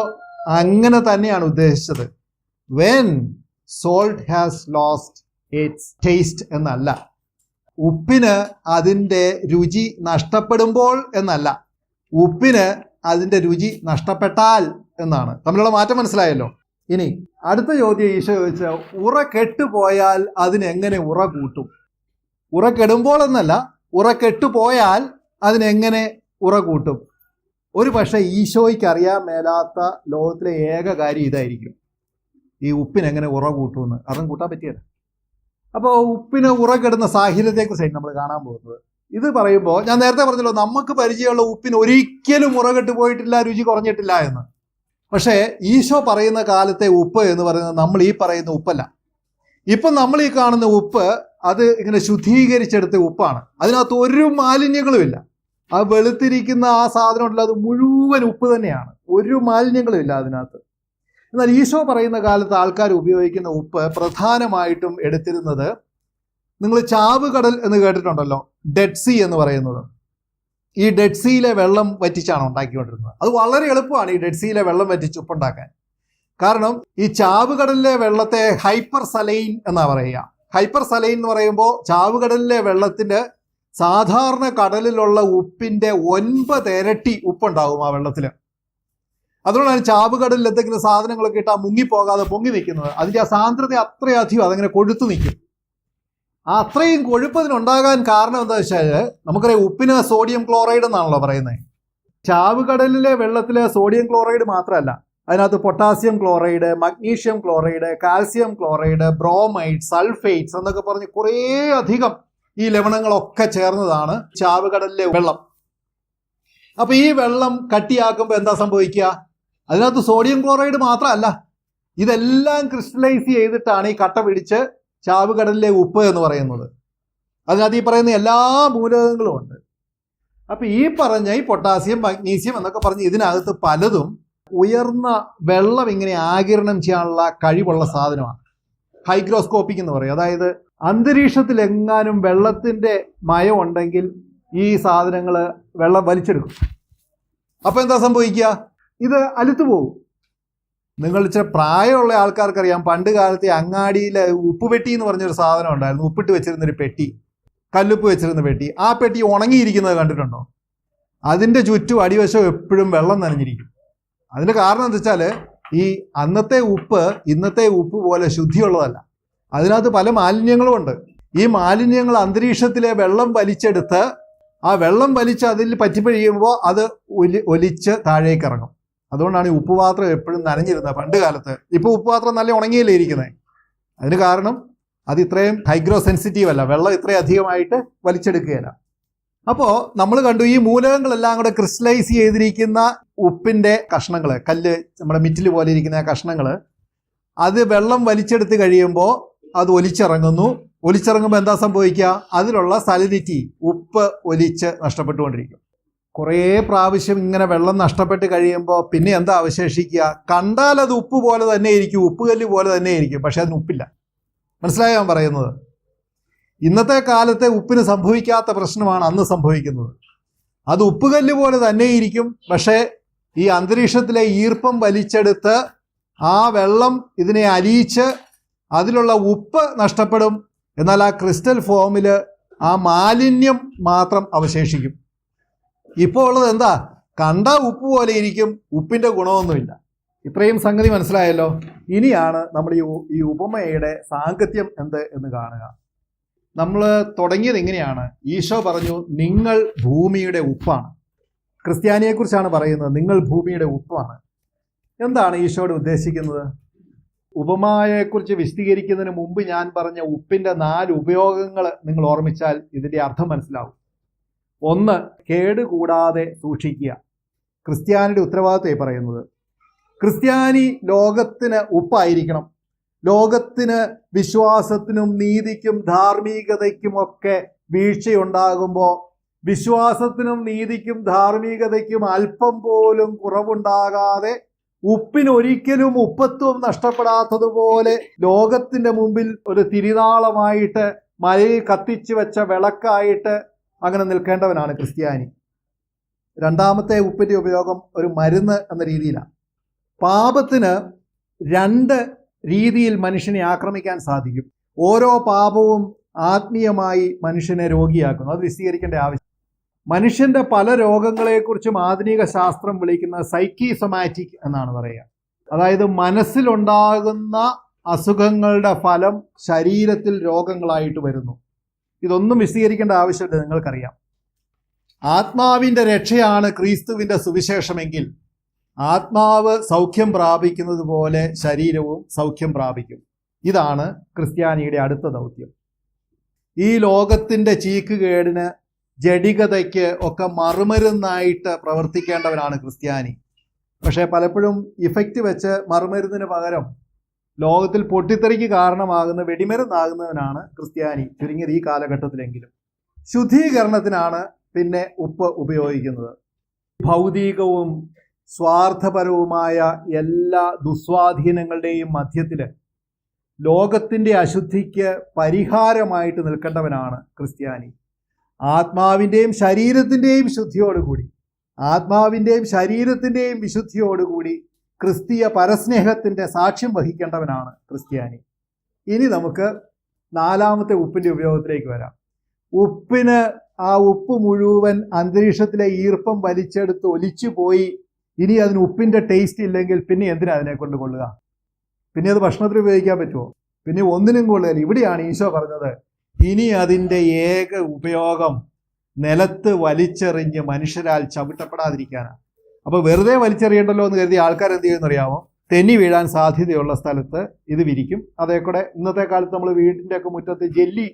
അങ്ങനെ തന്നെയാണ് ഉദ്ദേശിച്ചത്. When salt has lost its taste എന്നല്ല, ഉപ്പിന് അതിൻ്റെ രുചി നഷ്ടപ്പെടുമ്പോൾ എന്നല്ല, ഉപ്പിന് അതിൻ്റെ രുചി നഷ്ടപ്പെട്ടാൽ എന്നാണ്. തമ്മിലുള്ള മാറ്റം മനസ്സിലായല്ലോ. ഇനി അടുത്ത ചോദ്യം ഈശോ ചോദിച്ച, ഉറ കെട്ടുപോയാൽ അതിനെങ്ങനെ ഉറ കൂട്ടും? ഉറ കെടുമ്പോൾ എന്നല്ല, ഉറ കെട്ടുപോയാൽ അതിനെങ്ങനെ ഉറ കൂട്ടും? ഒരു പക്ഷേ ഈശോയ്ക്ക് അറിയാൻ മേലാത്ത ലോകത്തിലെ ഏക കാര്യം ഇതായിരിക്കും, ഈ ഉപ്പിനെങ്ങനെ ഉറ കൂട്ടുമെന്ന്. അതും കൂട്ടാൻ പറ്റിയല്ല. അപ്പോൾ ഉപ്പിന് ഉറ കെടുന്ന സാഹചര്യത്തെക്കുറിച്ചാണ് നമ്മൾ കാണാൻ പോകുന്നത്. ഇത് പറയുമ്പോൾ ഞാൻ നേരത്തെ പറഞ്ഞല്ലോ, നമുക്ക് പരിചയമുള്ള ഉപ്പിന് ഒരിക്കലും ഉറ കെട്ടുപോയിട്ടില്ല, രുചി കുറഞ്ഞിട്ടില്ല എന്ന്. പക്ഷേ ഈശോ പറയുന്ന കാലത്തെ ഉപ്പ് എന്ന് പറയുന്നത് നമ്മൾ ഈ പറയുന്ന ഉപ്പല്ല. ഇപ്പം നമ്മൾ ഈ കാണുന്ന ഉപ്പ് അത് ഇങ്ങനെ ശുദ്ധീകരിച്ചെടുത്ത ഉപ്പാണ്. അതിനകത്ത് ഒരു മാലിന്യങ്ങളുമില്ല. ആ വെളുത്തിരിക്കുന്ന ആ സാധനം ഉണ്ടല്ലോ, അത് മുഴുവൻ ഉപ്പ് തന്നെയാണ്, ഒരു മാലിന്യങ്ങളും ഇല്ല അതിനകത്ത്. എന്നാൽ ഈശോ പറയുന്ന കാലത്ത് ആൾക്കാർ ഉപയോഗിക്കുന്ന ഉപ്പ് പ്രധാനമായിട്ടും എടുത്തിരുന്നത്, നിങ്ങൾ ചാവുകടൽ എന്ന് കേട്ടിട്ടുണ്ടല്ലോ, ഡെഡ് സീ എന്ന് പറയുന്നത്. ഈ ഡെഡ് സീയിലെ വെള്ളം വറ്റിച്ചാണ് ഉണ്ടാക്കിക്കൊണ്ടിരുന്നത്. അത് വളരെ എളുപ്പമാണ് ഈ ഡെഡ് സീയിലെ വെള്ളം വറ്റിച്ച് ഉപ്പുണ്ടാക്കാൻ. കാരണം ഈ ചാവുകടലിലെ വെള്ളത്തെ ഹൈപ്പർ സലൈൻ എന്നാ പറയുക. ഹൈപ്പർ സലൈൻ എന്ന് പറയുമ്പോൾ ചാവുകടലിലെ വെള്ളത്തിൻ്റെ സാധാരണ കടലിലുള്ള ഉപ്പിൻ്റെ 9 ഇരട്ടി ഉപ്പുണ്ടാകും ആ വെള്ളത്തിൽ. അതുകൊണ്ടാണ് ചാവുകടലിൽ എന്തെങ്കിലും സാധനങ്ങളൊക്കെ ഇട്ടാൽ മുങ്ങിപ്പോകാതെ പൊങ്ങി നിൽക്കുന്നത്. അതിൻ്റെ ആ സാന്ദ്രത അത്രയധികം അതങ്ങനെ കൊഴുത്തു നിൽക്കും. അത്രയും കൊഴുപ്പതിനുണ്ടാകാൻ കാരണം എന്താ വെച്ചാൽ, നമുക്കറിയാം ഉപ്പിന് സോഡിയം ക്ലോറൈഡ് എന്നാണല്ലോ പറയുന്നത്. ചാവുകടലിലെ വെള്ളത്തിലെ സോഡിയം ക്ലോറൈഡ് മാത്രമല്ല, അതിനകത്ത് potassium chloride, magnesium chloride, calcium chloride, bromide, sulphates എന്നൊക്കെ പറഞ്ഞ് കുറേ അധികം ഈ ലവണങ്ങളൊക്കെ ചേർന്നതാണ് ചാവുകടലിലെ വെള്ളം. അപ്പോൾ ഈ വെള്ളം കട്ടിയാക്കുമ്പോൾ എന്താ സംഭവിക്കുക? അതിനകത്ത് സോഡിയം ക്ലോറൈഡ് മാത്രമല്ല, ഇതെല്ലാം ക്രിസ്റ്റലൈസ് ചെയ്തിട്ടാണ് ഈ കട്ട പിടിച്ച് ചാവുകടലിലെ ഉപ്പ് എന്ന് പറയുന്നത്. അതിനകത്ത് ഈ പറയുന്ന എല്ലാ മൂലകങ്ങളും ഉണ്ട്. അപ്പം ഈ പറഞ്ഞ ഈ പൊട്ടാസ്യം, മഗ്നീഷ്യം എന്നൊക്കെ പറഞ്ഞ് ഇതിനകത്ത് പലതും ഉയർന്ന വെള്ളം ഇങ്ങനെ ആഗിരണം ചെയ്യാനുള്ള കഴിവുള്ള സാധനമാണ്. ഹൈഗ്രോസ്കോപ്പിക് എന്ന് പറയും. അതായത് അന്തരീക്ഷത്തിൽ എങ്ങാനും വെള്ളത്തിൻ്റെ മയം ഉണ്ടെങ്കിൽ ഈ സാധനങ്ങൾ വെള്ളം വലിച്ചെടുക്കും. അപ്പോൾ എന്താ സംഭവിക്കുക? ഇത് അലുത്തു പോകും. നിങ്ങൾ ഇച്ചിരി പ്രായമുള്ള ആൾക്കാർക്കറിയാം, പണ്ട് കാലത്തെ അങ്ങാടിയിൽ ഉപ്പുപെട്ടി എന്ന് പറഞ്ഞൊരു സാധനം ഉണ്ടായിരുന്നു. ഉപ്പിട്ട് വെച്ചിരുന്നൊരു പെട്ടി, കല്ലുപ്പ് വെച്ചിരുന്ന പെട്ടി. ആ പെട്ടി ഉണങ്ങിയിരിക്കുന്നത് കണ്ടിട്ടുണ്ടോ? അതിൻ്റെ ചുറ്റും അടിവശം എപ്പോഴും വെള്ളം നനഞ്ഞിരിക്കും. അതിൻ്റെ കാരണം എന്താ വെച്ചാൽ, ഈ അന്നത്തെ ഉപ്പ് ഇന്നത്തെ ഉപ്പ് പോലെ ശുദ്ധിയുള്ളതല്ല. അതിനകത്ത് പല മാലിന്യങ്ങളും ഉണ്ട്. ഈ മാലിന്യങ്ങൾ അന്തരീക്ഷത്തിലെ വെള്ളം വലിച്ചെടുത്ത്, ആ വെള്ളം വലിച്ച് അതിൽ പറ്റിപ്പിഴിയുമ്പോൾ അത് ഒലിച്ച് താഴേക്ക് ഇറങ്ങും. അതുകൊണ്ടാണ് ഈ ഉപ്പുപാത്രം എപ്പോഴും നനഞ്ഞിരുന്നത് പണ്ട് കാലത്ത്. ഇപ്പോൾ ഉപ്പുപാത്രം നല്ല ഉണങ്ങിയല്ലേ ഇരിക്കുന്നത്. അതിന് കാരണം അത് ഇത്രയും ഹൈഗ്രോ സെൻസിറ്റീവ് അല്ല, വെള്ളം ഇത്രയും അധികമായിട്ട് വലിച്ചെടുക്കുകയില്ല. അപ്പോൾ നമ്മൾ കണ്ടു, ഈ മൂലകങ്ങളെല്ലാം കൂടെ ക്രിസ്റ്റലൈസ് ചെയ്തിരിക്കുന്ന ഉപ്പിൻ്റെ കഷ്ണങ്ങൾ, കല്ല് നമ്മുടെ മിറ്റിൽ പോലെ ഇരിക്കുന്ന കഷ്ണങ്ങൾ, അത് വെള്ളം വലിച്ചെടുത്ത് കഴിയുമ്പോൾ അത് ഒലിച്ചിറങ്ങുന്നു. ഒലിച്ചിറങ്ങുമ്പോൾ എന്താ സംഭവിക്കുക? അതിലുള്ള സലിനിറ്റി, ഉപ്പ് ഒലിച്ച് നഷ്ടപ്പെട്ടുകൊണ്ടിരിക്കും. കുറേ പ്രാവശ്യം ഇങ്ങനെ വെള്ളം നഷ്ടപ്പെട്ട് കഴിയുമ്പോൾ പിന്നെ എന്താ അവശേഷിക്കുക? കണ്ടാൽ അത് ഉപ്പ് പോലെ തന്നെ ഇരിക്കും, ഉപ്പുകല്ല് പോലെ തന്നെ ഇരിക്കും, പക്ഷെ അതിന് ഉപ്പില്ല. മനസ്സിലായോ ഞാൻ പറയുന്നത്? ഇന്നത്തെ കാലത്തെ ഉപ്പിന് സംഭവിക്കാത്ത പ്രശ്നമാണ് അന്ന് സംഭവിക്കുന്നത്. അത് ഉപ്പുകല്ല് പോലെ തന്നെ ഇരിക്കും, പക്ഷേ ഈ അന്തരീക്ഷത്തിലെ ഈർപ്പം വലിച്ചെടുത്ത് ആ വെള്ളം ഇതിനെ അലിയിച്ച് അതിലുള്ള ഉപ്പ് നഷ്ടപ്പെടും. എന്നാൽ ആ ക്രിസ്റ്റൽ ഫോമിൽ ആ മാലിന്യം മാത്രം അവശേഷിക്കും. ഇപ്പോൾ ഉള്ളത് എന്താ? കണ്ട ഉപ്പ് പോലെ ഇരിക്കും, ഉപ്പിൻ്റെ ഗുണമൊന്നുമില്ല. ഇത്രയും സംഗതി മനസ്സിലായല്ലോ. ഇനിയാണ് നമ്മൾ ഈ ഉപമയുടെ സാങ്കത്യം എന്ത് എന്ന് കാണുക. നമ്മൾ തുടങ്ങിയത് എങ്ങനെയാണ്? ഈശോ പറഞ്ഞു, നിങ്ങൾ ഭൂമിയുടെ ഉപ്പാണ്. ക്രിസ്ത്യാനിയെക്കുറിച്ചാണ് പറയുന്നത്, നിങ്ങൾ ഭൂമിയുടെ ഉപ്പാണ്. എന്താണ് ഈശോയോട് ഉദ്ദേശിക്കുന്നത്? ഉപമയെക്കുറിച്ച് വിശദീകരിക്കുന്നതിന് മുമ്പ് ഞാൻ പറഞ്ഞ ഉപ്പിൻ്റെ 4 ഉപയോഗങ്ങൾ നിങ്ങൾ ഓർമ്മിച്ചാൽ ഇതിൻ്റെ അർത്ഥം മനസ്സിലാവും. 1, കേടുകൂടാതെ സൂക്ഷിക്കുക. ക്രിസ്ത്യാനിയുടെ ഉത്തരവാദിത്തമായി പറയുന്നത്. ക്രിസ്ത്യാനി ലോകത്തിന് ഉപ്പായിരിക്കണം. ലോകത്തിന് വിശ്വാസത്തിനും നീതിക്കും ധാർമ്മികതയ്ക്കുമൊക്കെ വീഴ്ചയുണ്ടാകുമ്പോൾ വിശ്വാസത്തിനും നീതിക്കും ധാർമ്മികതയ്ക്കും അല്പം പോലും കുറവുണ്ടാകാതെ ഉപ്പിനൊരിക്കലും ഉപ്പത്വം നഷ്ടപ്പെടാത്തതുപോലെ ലോകത്തിൻ്റെ മുമ്പിൽ ഒരു തിരിനാളമായിട്ട് മലയിൽ കത്തിച്ചു വെച്ച വിളക്കായിട്ട് അങ്ങനെ നിൽക്കേണ്ടവനാണ് ക്രിസ്ത്യാനി. രണ്ടാമത്തെ ഉപ്പിൻ്റെ ഉപയോഗം ഒരു മരുന്ന് എന്ന രീതിയിലാണ്. പാപത്തിന് 2 രീതിയിൽ മനുഷ്യനെ ആക്രമിക്കാൻ സാധിക്കും. ഓരോ പാപവും ആത്മീയമായി മനുഷ്യനെ രോഗിയാക്കുന്നു. അത് വിശദീകരിക്കേണ്ട ആവശ്യം. മനുഷ്യൻ്റെ പല രോഗങ്ങളെക്കുറിച്ചും ആധുനിക ശാസ്ത്രം വിളിക്കുന്നത് സൈക്കിസൊമാറ്റിക് എന്നാണ് പറയുക. അതായത് മനസ്സിലുണ്ടാകുന്ന അസുഖങ്ങളുടെ ഫലം ശരീരത്തിൽ രോഗങ്ങളായിട്ട് വരുന്നു. ഇതൊന്നും വിശദീകരിക്കേണ്ട ആവശ്യമില്ല, നിങ്ങൾക്കറിയാം. ആത്മാവിൻ്റെ രക്ഷയാണ് ക്രിസ്തുവിൻ്റെ സുവിശേഷമെങ്കിൽ ആത്മാവ് സൗഖ്യം പ്രാപിക്കുന്നത് പോലെ ശരീരവും സൗഖ്യം പ്രാപിക്കും. ഇതാണ് ക്രിസ്ത്യാനിയുടെ അടുത്ത ദൗത്യം. ഈ ലോകത്തിൻ്റെ ചീക്കുകേടിന്, ജഡികതയ്ക്ക് ഒക്കെ മറുമരുന്നായിട്ട് പ്രവർത്തിക്കേണ്ടവനാണ് ക്രിസ്ത്യാനി. പക്ഷേ പലപ്പോഴും ഇഫക്റ്റ് വെച്ച് മറുമരുന്നിന് പകരം ലോകത്തിൽ പൊട്ടിത്തെറിക്ക് കാരണമാകുന്ന വെടിമരുന്നാകുന്നവനാണ് ക്രിസ്ത്യാനി, ചുരുങ്ങിയത് ഈ കാലഘട്ടത്തിലെങ്കിലും. ശുദ്ധീകരണത്തിനാണ് പിന്നെ ഉപ്പ് ഉപയോഗിക്കുന്നത്. ഭൗതികവും സ്വാർത്ഥപരവുമായ എല്ലാ ദുസ്വാധീനങ്ങളുടെയും മധ്യത്തിൽ ലോകത്തിൻ്റെ അശുദ്ധിക്ക് പരിഹാരമായിട്ട് നിൽക്കേണ്ടവനാണ് ക്രിസ്ത്യാനി. ആത്മാവിൻ്റെയും ശരീരത്തിൻ്റെയും വിശുദ്ധിയോടുകൂടി ക്രിസ്തീയ പരസ്നേഹത്തിൻ്റെ സാക്ഷ്യം വഹിക്കേണ്ടവനാണ് ക്രിസ്ത്യാനി. ഇനി നമുക്ക് 4ാമത്തെ ഉപ്പിൻ്റെ ഉപയോഗത്തിലേക്ക് വരാം. ഉപ്പിന് ആ ഉപ്പ് മുഴുവൻ അന്തരീക്ഷത്തിലെ ഈർപ്പം വലിച്ചെടുത്ത് ഒലിച്ചു പോയി. ഇനി അതിന് ഉപ്പിൻ്റെ ടേസ്റ്റ് ഇല്ലെങ്കിൽ പിന്നെ എന്തിനാ അതിനെ കൊണ്ട് കൊള്ളുക? പിന്നെ അത് ഭക്ഷണത്തിൽ ഉപയോഗിക്കാൻ പറ്റുമോ? പിന്നെ ഒന്നിനും കൊള്ളുകയില്ല. ഇവിടെയാണ് ഈശോ പറഞ്ഞത്, ഇനി അതിൻ്റെ ഏക ഉപയോഗം നിലത്ത് വലിച്ചെറിഞ്ഞ് മനുഷ്യരാൽ ചവിട്ടപ്പെടാതിരിക്കാനാണ്. അപ്പോൾ വെറുതെ വലിച്ചെറിയണ്ടല്ലോ എന്ന് കരുതി ആൾക്കാർ എന്ത് ചെയ്യുമെന്നറിയാമോ? തെന്നി വീഴാൻ സാധ്യതയുള്ള സ്ഥലത്ത് ഇത് വിരിക്കും. അതേ കൂടെ ഇന്നത്തെ കാലത്ത് നമ്മൾ വീടിൻ്റെയൊക്കെ മുറ്റത്ത് ജെല്ലി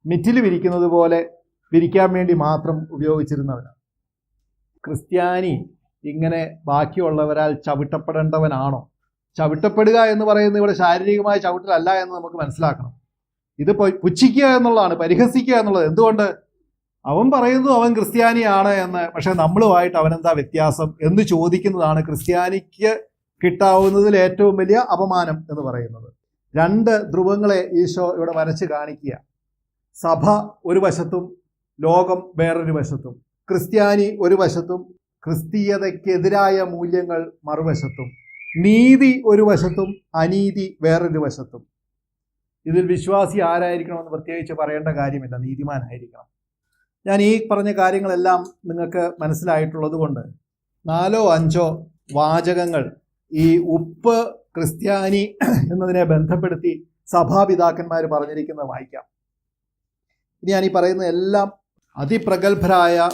മിറ്റിൽ വിരിക്കുന്നത് പോലെ വിരിക്കാൻ വേണ്ടി മാത്രം ഉപയോഗിച്ചിരുന്നവരാണ്. ക്രിസ്ത്യാനി ഇങ്ങനെ ബാക്കിയുള്ളവരാൽ ചവിട്ടപ്പെടേണ്ടവനാണോ? ചവിട്ടപ്പെടുക എന്ന് പറയുന്നത് ഇവിടെ ശാരീരികമായ ചവിട്ടലല്ല എന്ന് നമുക്ക് മനസ്സിലാക്കണം. ഇത് പുച്ഛിക്കുക എന്നുള്ളതാണ്, പരിഹസിക്കുക എന്നുള്ളത്. എന്തുകൊണ്ട്? അവൻ പറയുന്നു അവൻ ക്രിസ്ത്യാനിയാണ് എന്ന്, പക്ഷെ നമ്മളുമായിട്ട് അവനെന്താ വ്യത്യാസം എന്ന് ചോദിക്കുന്നതാണ് ക്രിസ്ത്യാനിക്ക് കിട്ടാവുന്നതിൽ ഏറ്റവും വലിയ അപമാനം എന്ന് പറയുന്നത്. 2 ധ്രുവങ്ങളെ ഈശോ ഇവിടെ വരച്ച് കാണിക്കുക. സഭ ഒരു വശത്തും ലോകം വേറൊരു വശത്തും, ക്രിസ്ത്യാനി ഒരു വശത്തും ക്രിസ്തീയതയ്ക്കെതിരായ മൂല്യങ്ങൾ മറുവശത്തും, നീതി ഒരു വശത്തും അനീതി വേറൊരു വശത്തും. ഇതിൽ വിശ്വാസി ആരായിരിക്കണമെന്ന് പ്രത്യേകിച്ച് പറയേണ്ട കാര്യമില്ല, നീതിമാനായിരിക്കണം. ഞാൻ ഈ പറഞ്ഞ കാര്യങ്ങളെല്ലാം നിങ്ങൾക്ക് മനസ്സിലായിട്ടുള്ളത് കൊണ്ട് 4ഓ 5ഓ വാചകങ്ങൾ ഈ ഉപ്പ് ക്രിസ്ത്യാനി എന്നതിനെ ബന്ധപ്പെടുത്തി സഭാപിതാക്കന്മാർ പറഞ്ഞിരിക്കുന്നത് വായിക്കാം. ഇനി ഞാൻ ഈ പറയുന്ന എല്ലാം അതിപ്രഗത്ഭരായ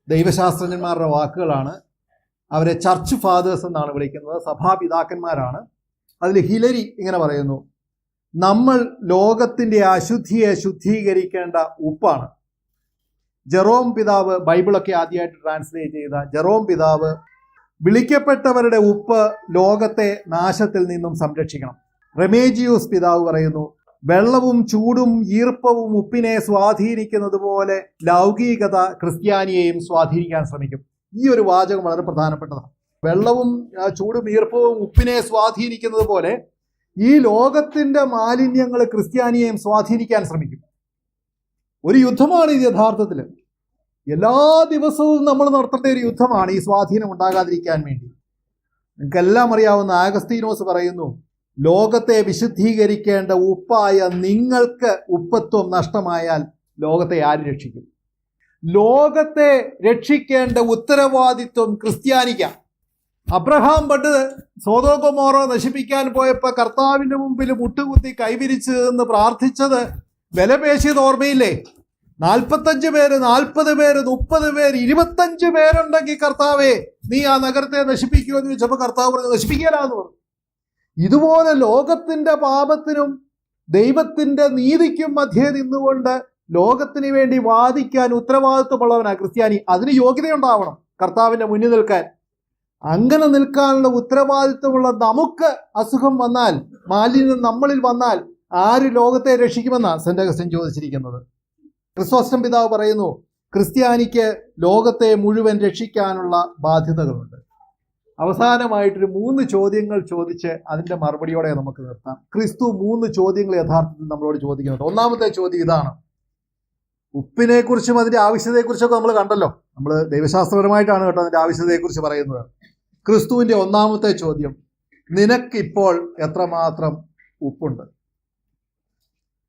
ദൈവശാസ്ത്രജ്ഞന്മാരുടെ വാക്കുകളാണ്. അവരെ ചർച്ച് ഫാദേഴ്സ് എന്നാണ് വിളിക്കുന്നത്, സഭാപിതാക്കന്മാരാണ്. അതിൽ ഹിലരി ഇങ്ങനെ പറയുന്നു, നമ്മൾ ലോകത്തിൻ്റെ അശുദ്ധിയെ ശുദ്ധീകരിക്കേണ്ട ഉപ്പാണ്. ജെറോം പിതാവ്, ബൈബിളൊക്കെ ആദ്യമായിട്ട് ട്രാൻസ്ലേറ്റ് ചെയ്ത ജെറോം പിതാവ്, വിളിക്കപ്പെട്ടവരുടെ ഉപ്പ് ലോകത്തെ നാശത്തിൽ നിന്നും സംരക്ഷിക്കണം. റെമേജിയൂസ് പിതാവ് പറയുന്നു, വെള്ളവും ചൂടും ഈർപ്പവും ഉപ്പിനെ സ്വാധീനിക്കുന്നത് പോലെ ലൗകികത ക്രിസ്ത്യാനിയെയും സ്വാധീനിക്കാൻ ശ്രമിക്കും. ഈ ഒരു വാചകം വളരെ പ്രധാനപ്പെട്ടതാണ്. വെള്ളവും ചൂടും ഈർപ്പവും ഉപ്പിനെ സ്വാധീനിക്കുന്നത് പോലെ ഈ ലോകത്തിൻ്റെ മാലിന്യങ്ങൾ ക്രിസ്ത്യാനിയെയും സ്വാധീനിക്കാൻ ശ്രമിക്കും. ഒരു യുദ്ധമാണ് ഇത് യഥാർത്ഥത്തിൽ. എല്ലാ ദിവസവും നമ്മൾ നടത്തേണ്ട ഒരു യുദ്ധമാണ് ഈ സ്വാധീനം ഉണ്ടാകാതിരിക്കാൻ വേണ്ടി. നിങ്ങൾക്കെല്ലാം അറിയാവുന്ന ആഗസ്തീനോസ് പറയുന്നു, ലോകത്തെ വിശുദ്ധീകരിക്കേണ്ട ഉപ്പായ നിങ്ങൾക്ക് ഉപ്പത്വം നഷ്ടമായാൽ ലോകത്തെ ആര് രക്ഷിക്കും? ലോകത്തെ രക്ഷിക്കേണ്ട ഉത്തരവാദിത്വം ക്രിസ്ത്യാനിക്കാം. അബ്രഹാം പണ്ട് സോദോം ഗൊമോറ നശിപ്പിക്കാൻ പോയപ്പോൾ കർത്താവിൻ്റെ മുമ്പിൽ മുട്ടുകുത്തി കൈവിരിച്ച് എന്ന് പ്രാർത്ഥിച്ചത് വിലപേശിയത് ഓർമ്മയില്ലേ? 45 പേര്, 40 പേര്, 30 പേര്, 25 പേരുണ്ടെങ്കിൽ കർത്താവേ നീ ആ നഗരത്തെ നശിപ്പിക്കുമെന്ന് ചോദിച്ചപ്പോൾ കർത്താവ് പറഞ്ഞു നശിപ്പിക്കാനാന്ന് പറഞ്ഞു. ഇതുപോലെ ലോകത്തിന്റെ പാപത്തിനും ദൈവത്തിന്റെ നീതിക്കും മധ്യേ നിന്നുകൊണ്ട് ലോകത്തിന് വേണ്ടി വാദിക്കാൻ ഉത്തരവാദിത്വമുള്ളവനാണ് ക്രിസ്ത്യാനി. അതിന് യോഗ്യതയുണ്ടാവണം കർത്താവിന്റെ മുന്നിൽ നിൽക്കാൻ. അങ്ങനെ നിൽക്കാനുള്ള ഉത്തരവാദിത്വമുള്ള നമുക്ക് അസുഖം വന്നാൽ, മാലിന്യം നമ്മളിൽ വന്നാൽ ആര് ലോകത്തെ രക്ഷിക്കുമെന്നാണ് സെന്റ് അഗസ്റ്റിൻ ചോദിച്ചിരിക്കുന്നത്. ക്രിസോസ്റ്റം പിതാവ് പറയുന്നു ക്രിസ്ത്യാനിക്ക് ലോകത്തെ മുഴുവൻ രക്ഷിക്കാനുള്ള ബാധ്യതകളുണ്ട്. അവസാനമായിട്ടൊരു 3 ചോദ്യങ്ങൾ ചോദിച്ച് അതിൻ്റെ മറുപടിയോടെ നമുക്ക് നിർത്താം. ക്രിസ്തു 3 ചോദ്യങ്ങൾ യഥാർത്ഥത്തിൽ നമ്മളോട് ചോദിക്കുന്നുണ്ട്. ഒന്നാമത്തെ ചോദ്യം ഇതാണ്. ഉപ്പിനെ കുറിച്ചും അതിൻ്റെ ആവശ്യതയെക്കുറിച്ചൊക്കെ നമ്മൾ കണ്ടല്ലോ. നമ്മൾ ദൈവശാസ്ത്രപരമായിട്ടാണ് കേട്ടോ അതിൻ്റെ ആവശ്യതയെക്കുറിച്ച് പറയുന്നത്. ക്രിസ്തുവിൻ്റെ ഒന്നാമത്തെ ചോദ്യം, നിനക്കിപ്പോൾ എത്രമാത്രം ഉപ്പുണ്ട്?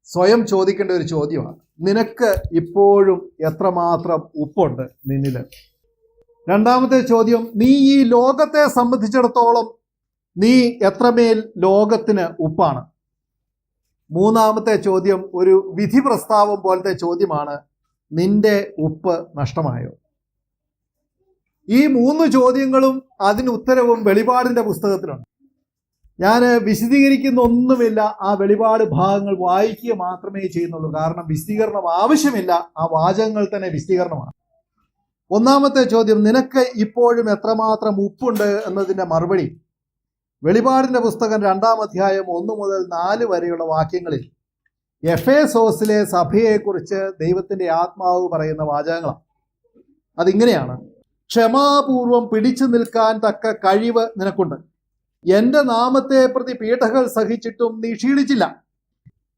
സ്വയം ചോദിക്കേണ്ട ഒരു ചോദ്യമാണ്. നിനക്ക് ഇപ്പോഴും എത്രമാത്രം ഉപ്പുണ്ട് നിന്നിൽ? രണ്ടാമത്തെ ചോദ്യം, നീ ഈ ലോകത്തെ സംബന്ധിച്ചിടത്തോളം നീ എത്രമേൽ ലോകത്തിന് ഉപ്പാണ്? മൂന്നാമത്തെ ചോദ്യം ഒരു വിധി പ്രസ്താവം പോലത്തെ ചോദ്യമാണ്, നിന്റെ ഉപ്പ് നഷ്ടമായോ? ഈ 3 ചോദ്യങ്ങളും അതിന് ഉത്തരവും വെളിപാടിൻ്റെ പുസ്തകത്തിലുണ്ട്. ഞാൻ വിശദീകരിക്കുന്ന ഒന്നുമില്ല. ആ വെളിപാട് ഭാഗങ്ങൾ വായിക്കുക മാത്രമേ ചെയ്യുന്നുള്ളൂ. കാരണം വിശദീകരണം ആവശ്യമില്ല. ആ വാചകങ്ങൾ തന്നെ വിശദീകരണമാണ്. ഒന്നാമത്തെ ചോദ്യം, നിനക്ക് ഇപ്പോഴും എത്രമാത്രം ഉപ്പുണ്ട് എന്നതിൻ്റെ മറുപടി വെളിപാടിൻ്റെ പുസ്തകം 2-ാം അധ്യായം 1 മുതൽ 4 വരെയുള്ള വാക്യങ്ങളിൽ എഫേസോസിലെ സഭയെക്കുറിച്ച് ദൈവത്തിൻ്റെ ആത്മാവ് പറയുന്ന വാചകങ്ങളാണ്. അതിങ്ങനെയാണ്: ക്ഷമാപൂർവം പിടിച്ചു നിൽക്കാൻ തക്ക കഴിവ് നിനക്കുണ്ട്. എൻ്റെ നാമത്തെ പ്രതി പീഡകൾ സഹിച്ചിട്ടും നീ ക്ഷീണിച്ചില്ല.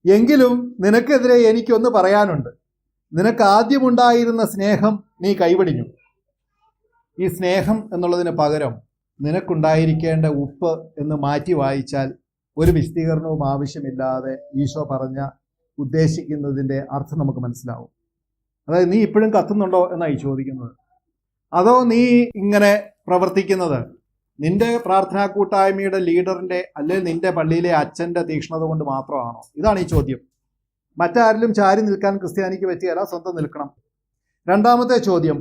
എങ്കിലും നിനക്കെതിരെ എനിക്കൊന്ന് പറയാനുണ്ട്. നിനക്ക് ആദ്യമുണ്ടായിരുന്ന സ്നേഹം നീ കൈവടിഞ്ഞു. ഈ സ്നേഹം എന്നുള്ളതിന് പകരം നിനക്കുണ്ടായിരിക്കേണ്ട ഉപ്പ് എന്ന് മാറ്റി വായിച്ചാൽ ഒരു വിശദീകരണവും ആവശ്യമില്ലാതെ ഈശോ ഉദ്ദേശിക്കുന്നതിൻ്റെ അർത്ഥം നമുക്ക് മനസ്സിലാവും. അതായത് നീ ഇപ്പോഴും കത്തുന്നുണ്ടോ എന്നായി ചോദിക്കുന്നത്. അതോ നീ ഇങ്ങനെ പ്രവർത്തിക്കുന്നത് നിന്റെ പ്രാർത്ഥനാ കൂട്ടായ്മയുടെ ലീഡറിൻ്റെ അല്ലെങ്കിൽ നിന്റെ പള്ളിയിലെ അച്ഛൻ്റെ തീക്ഷ്ണത കൊണ്ട് മാത്രമാണോ? ഇതാണ് ഈ ചോദ്യം. മറ്റാരിലും ചാരി നിൽക്കാൻ ക്രിസ്ത്യാനിക്ക് പറ്റിയല്ല, സ്വന്തം നിൽക്കണം. രണ്ടാമത്തെ ചോദ്യം,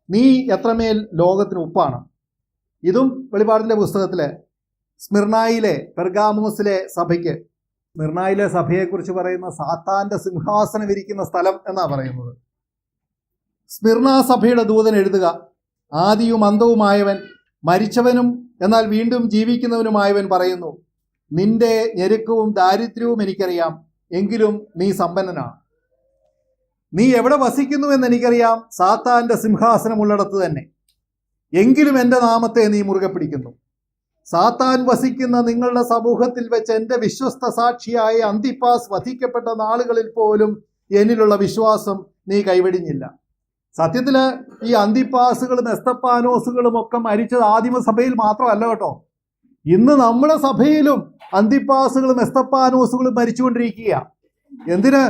നീ എത്രമേൽ ലോകത്തിന് ഉപ്പാണ്? ഇതും വെളിപാടിൻ്റെ പുസ്തകത്തിലെ സ്മിർനായിലെ പെർഗാമോസിലെ സഭയ്ക്ക്, സ്മിർനായിലെ സഭയെക്കുറിച്ച് പറയുന്ന സാത്താൻ്റെ സിംഹാസനം ഇരിക്കുന്ന സ്ഥലം എന്നാണ് പറയുന്നത്. സ്മിർന സഭയുടെ ദൂതൻ എഴുതുക: ആദിയും അന്തവുമായവൻ, മരിച്ചവനും എന്നാൽ വീണ്ടും ജീവിക്കുന്നവനുമായവൻ പറയുന്നു, നിന്റെ ഞെരുക്കവും ദാരിദ്ര്യവും എനിക്കറിയാം, എങ്കിലും നീ സമ്പന്നനാണ്. നീ എവിടെ വസിക്കുന്നു എന്നെനിക്കറിയാം, സാത്താൻ്റെ സിംഹാസനമുള്ളിടത്ത് തന്നെ. എങ്കിലും എൻ്റെ നാമത്തെ നീ മുറുകെ പിടിക്കുന്നു. സാത്താൻ വസിക്കുന്ന നിങ്ങളുടെ സമൂഹത്തിൽ വെച്ച് എൻ്റെ വിശ്വസ്ത സാക്ഷിയായ അന്തിപ്പാസ് വധിക്കപ്പെട്ട നാളുകളിൽ പോലും എന്നിലുള്ള വിശ്വാസം നീ കൈവെടിഞ്ഞില്ല. സത്യത്തിൽ ഈ അന്തിപ്പാസുകളും എസ്തപ്പാനോസുകളും ഒക്കെ മരിച്ചത് ആദിമസഭയിൽ മാത്രമല്ല കേട്ടോ. ഇന്ന് നമ്മുടെ സഭയിലും അന്തിപ്പാസുകളും എസ്തപ്പാനോസുകളും മരിച്ചുകൊണ്ടിരിക്കുക. എന്തിന്?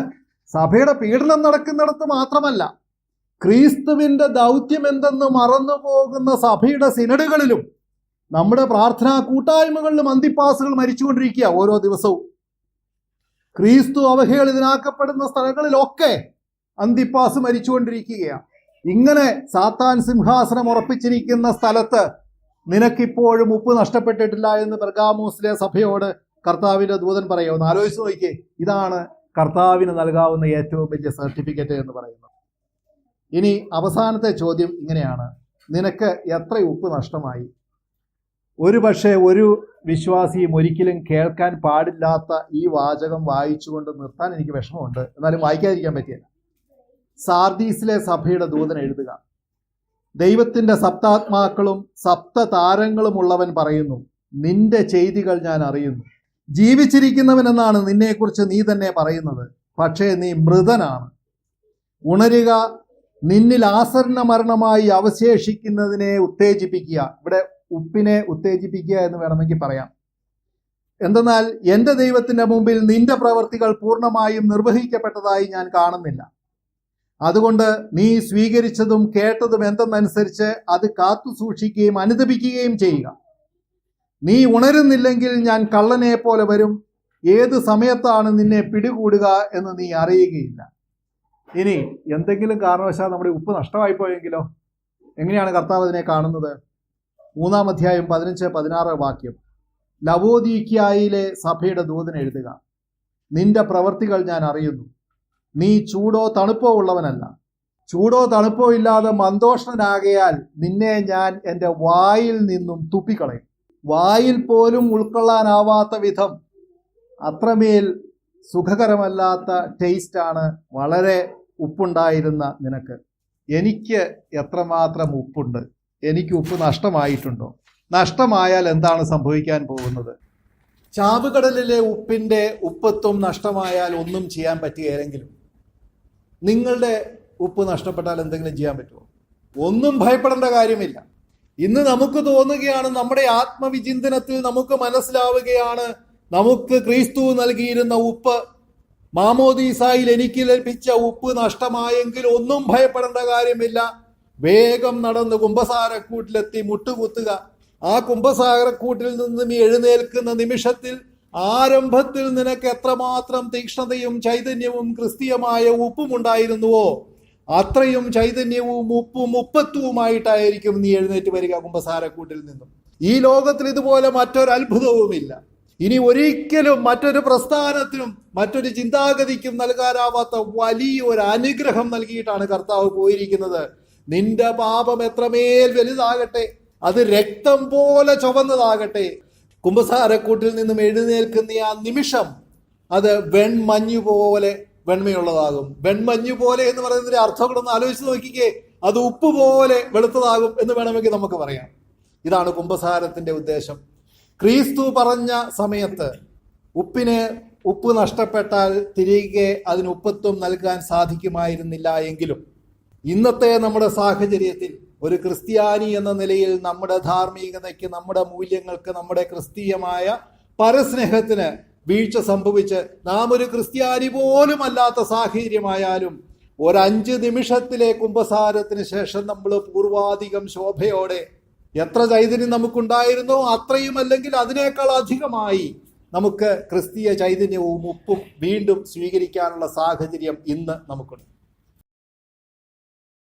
സഭയുടെ പീഡനം നടക്കുന്നിടത്ത് മാത്രമല്ല, ക്രിസ്തുവിൻ്റെ ദൗത്യം എന്തെന്ന് മറന്നു പോകുന്ന സഭയുടെ സിനഡുകളിലും നമ്മുടെ പ്രാർത്ഥനാ കൂട്ടായ്മകളിലും അന്തിപ്പാസുകൾ മരിച്ചുകൊണ്ടിരിക്കുക ഓരോ ദിവസവും. ക്രിസ്തു അവഹേളിതനാക്കപ്പെടുന്ന സ്ഥലങ്ങളിലൊക്കെ അന്തിപ്പാസ് മരിച്ചുകൊണ്ടിരിക്കുകയാണ്. ഇങ്ങനെ സാത്താൻ സിംഹാസനം ഉറപ്പിച്ചിരിക്കുന്ന സ്ഥലത്ത് നിനക്കിപ്പോഴും ഉപ്പ് നഷ്ടപ്പെട്ടിട്ടില്ല എന്ന് പെർഗാമോസിലെ സഭയോട് കർത്താവിൻ്റെ ദൂതൻ പറയുക. ഒന്ന് ആലോചിച്ച് നോക്കിയേ. ഇതാണ് കർത്താവിന് നൽകാവുന്ന ഏറ്റവും വലിയ സർട്ടിഫിക്കറ്റ് എന്ന് പറയുന്നത്. ഇനി അവസാനത്തെ ചോദ്യം ഇങ്ങനെയാണ്: നിനക്ക് എത്ര ഉപ്പ് നഷ്ടമായി? ഒരു പക്ഷേ ഒരു വിശ്വാസിയും ഒരിക്കലും കേൾക്കാൻ പാടില്ലാത്ത ഈ വാചകം വായിച്ചുകൊണ്ട് നിർത്താൻ എനിക്ക് വിഷമമുണ്ട്. എന്നാലും വായിക്കാതിരിക്കാൻ പറ്റിയല്ല. സാർദീസിലെ സഭയുടെ ദൂതൻ എഴുതുക: ദൈവത്തിൻ്റെ സപ്താത്മാക്കളും സപ്തതാരങ്ങളുമുള്ളവൻ പറയുന്നു, നിന്റെ ചെയ്തികൾ ഞാൻ അറിയുന്നു. ജീവിച്ചിരിക്കുന്നവൻ എന്നാണ് നിന്നെക്കുറിച്ച് നീ തന്നെ പറയുന്നത്, പക്ഷേ നീ മൃതനാണ്. ഉണരുക, നിന്നിൽ ആസന്ന മരണമായി അവശേഷിക്കുന്നതിനെ ഉത്തേജിപ്പിക്കുക. ഇവിടെ ഉപ്പിനെ ഉത്തേജിപ്പിക്കുക എന്ന് വേണമെങ്കിൽ പറയാം. എന്തെന്നാൽ എൻ്റെ ദൈവത്തിൻ്റെ മുമ്പിൽ നിന്റെ പ്രവൃത്തികൾ പൂർണ്ണമായും നിർവഹിക്കപ്പെട്ടതായി ഞാൻ കാണുന്നില്ല. അതുകൊണ്ട് നീ സ്വീകരിച്ചതും കേട്ടതും എന്തെന്നനുസരിച്ച് അത് കാത്തു സൂക്ഷിക്കുകയും അനുദപിക്കുകയും ചെയ്യുക. നീ ഉണരുന്നില്ലെങ്കിൽ ഞാൻ കള്ളനെ പോലെ വരും. ഏത് സമയത്താണ് നിന്നെ പിടികൂടുക എന്ന് നീ അറിയുകയില്ല. ഇനി എന്തെങ്കിലും കാരണവശാൽ നമ്മുടെ ഉപ്പ് നഷ്ടമായി പോയെങ്കിലോ? എങ്ങനെയാണ് കർത്താവ് അതിനെ കാണുന്നത്? 3-ാം അധ്യായം 15-16 വാക്യം. ലവോദീക്യയിലെ സഭയുടെ ദൂതന് എഴുതുക, നിന്റെ പ്രവൃത്തികൾ ഞാൻ അറിയുന്നു. നീ ചൂടോ തണുപ്പോ ഉള്ളവനല്ല. ചൂടോ തണുപ്പോ ഇല്ലാതെ മന്ദോഷ്ണനാകയാൽ നിന്നെ ഞാൻ എൻ്റെ വായിൽ നിന്നും തുപ്പിക്കളയും. വായിൽ പോലും ഉൾക്കൊള്ളാനാവാത്ത വിധം അത്രമേൽ സുഖകരമല്ലാത്ത ടേസ്റ്റാണ് വളരെ ഉപ്പുണ്ടായിരുന്ന നിനക്ക്. എനിക്ക് എത്രമാത്രം ഉപ്പുണ്ട്? എനിക്ക് ഉപ്പ് നഷ്ടമായിട്ടുണ്ടോ? നഷ്ടമായാൽ എന്താണ് സംഭവിക്കാൻ പോകുന്നത്? ചാവുകടലിലെ ഉപ്പിൻ്റെ ഉപ്പത്വം നഷ്ടമായാൽ ഒന്നും ചെയ്യാൻ പറ്റുകയില്ലെങ്കിലും നിങ്ങളുടെ ഉപ്പ് നഷ്ടപ്പെട്ടാൽ എന്തെങ്കിലും ചെയ്യാൻ പറ്റുമോ? ഒന്നും ഭയപ്പെടേണ്ട കാര്യമില്ല. ഇന്ന് നമുക്ക് തോന്നുകയാണ്, നമ്മുടെ ആത്മവിചിന്തനത്തിൽ നമുക്ക് മനസ്സിലാവുകയാണ്, നമുക്ക് ക്രിസ്തു നൽകിയിരുന്ന ഉപ്പ്, മാമോദീസായിൽ എനിക്ക് ലഭിച്ച ഉപ്പ് നഷ്ടമായെങ്കിൽ ഒന്നും ഭയപ്പെടേണ്ട കാര്യമില്ല. വേഗം നടന്ന് കുമ്പസാരക്കൂട്ടിലെത്തി മുട്ടുകുത്തുക. ആ കുമ്പസാരക്കൂട്ടിൽ നിന്നും എഴുന്നേൽക്കുന്ന നിമിഷത്തിൽ ആരംഭത്തിൽ നിനക്ക് എത്രമാത്രം തീക്ഷ്ണതയും ചൈതന്യവും ക്രിസ്തീയമായ ഉപ്പും ഉണ്ടായിരുന്നുവോ അത്രയും ചൈതന്യവും ഉപ്പും ഉപ്പത്വവുമായിട്ടായിരിക്കും നീ എഴുന്നേറ്റ് വരിക കുമ്പസാരക്കൂട്ടിൽ നിന്നും. ഈ ലോകത്തിൽ ഇതുപോലെ മറ്റൊരു അത്ഭുതവുമില്ല. ഇനി ഒരിക്കലും മറ്റൊരു പ്രസ്ഥാനത്തിനും മറ്റൊരു ചിന്താഗതിക്കും നൽകാനാവാത്ത വലിയൊരു അനുഗ്രഹം നൽകിയിട്ടാണ് കർത്താവ് പോയിരിക്കുന്നത്. നിന്റെ പാപം എത്രമേൽ വലുതാകട്ടെ, അത് രക്തം പോലെ ചുവന്നതാകട്ടെ, കുമ്പസാരക്കൂട്ടിൽ നിന്നും എഴുന്നേൽക്കുന്ന ആ നിമിഷം അത് വെൺമഞ്ഞു പോലെ വെണ്മയുള്ളതാകും. വെൺമഞ്ഞു പോലെ എന്ന് പറയുന്നതിന്റെ അർത്ഥങ്ങളൊന്ന് ആലോചിച്ച് നോക്കിക്കേ. അത് ഉപ്പ് പോലെ വെളുത്തതാകും എന്ന് വേണമെങ്കിൽ നമുക്ക് പറയാം. ഇതാണ് കുമ്പസാരത്തിന്റെ ഉദ്ദേശം. ക്രിസ്തു പറഞ്ഞ സമയത്ത് ഉപ്പിന് ഉപ്പ് നഷ്ടപ്പെട്ടാൽ തിരികെ അതിന് ഉപ്പത്വം നൽകാൻ സാധിക്കുമായിരുന്നില്ല എങ്കിലും ഇന്നത്തെ നമ്മുടെ സാഹചര്യത്തിൽ ഒരു ക്രിസ്ത്യാനി എന്ന നിലയിൽ നമ്മുടെ ധാർമ്മികതയ്ക്ക്, നമ്മുടെ മൂല്യങ്ങൾക്ക്, നമ്മുടെ ക്രിസ്തീയമായ പരസ്നേഹത്തിന് വീഴ്ച സംഭവിച്ച് നാം ഒരു ക്രിസ്ത്യാനി പോലും അല്ലാത്ത സാഹചര്യമായാലും 5 നിമിഷത്തിലെ കുമ്പസാരത്തിന് ശേഷം നമ്മൾ പൂർവാധികം ശോഭയോടെ എത്ര ചൈതന്യം നമുക്കുണ്ടായിരുന്നോ അത്രയും അല്ലെങ്കിൽ അതിനേക്കാൾ അധികമായി നമുക്ക് ക്രിസ്തീയ ചൈതന്യവും ഉപ്പും വീണ്ടും സ്വീകരിക്കാനുള്ള സാഹചര്യം ഇന്ന് നമുക്കുണ്ട്.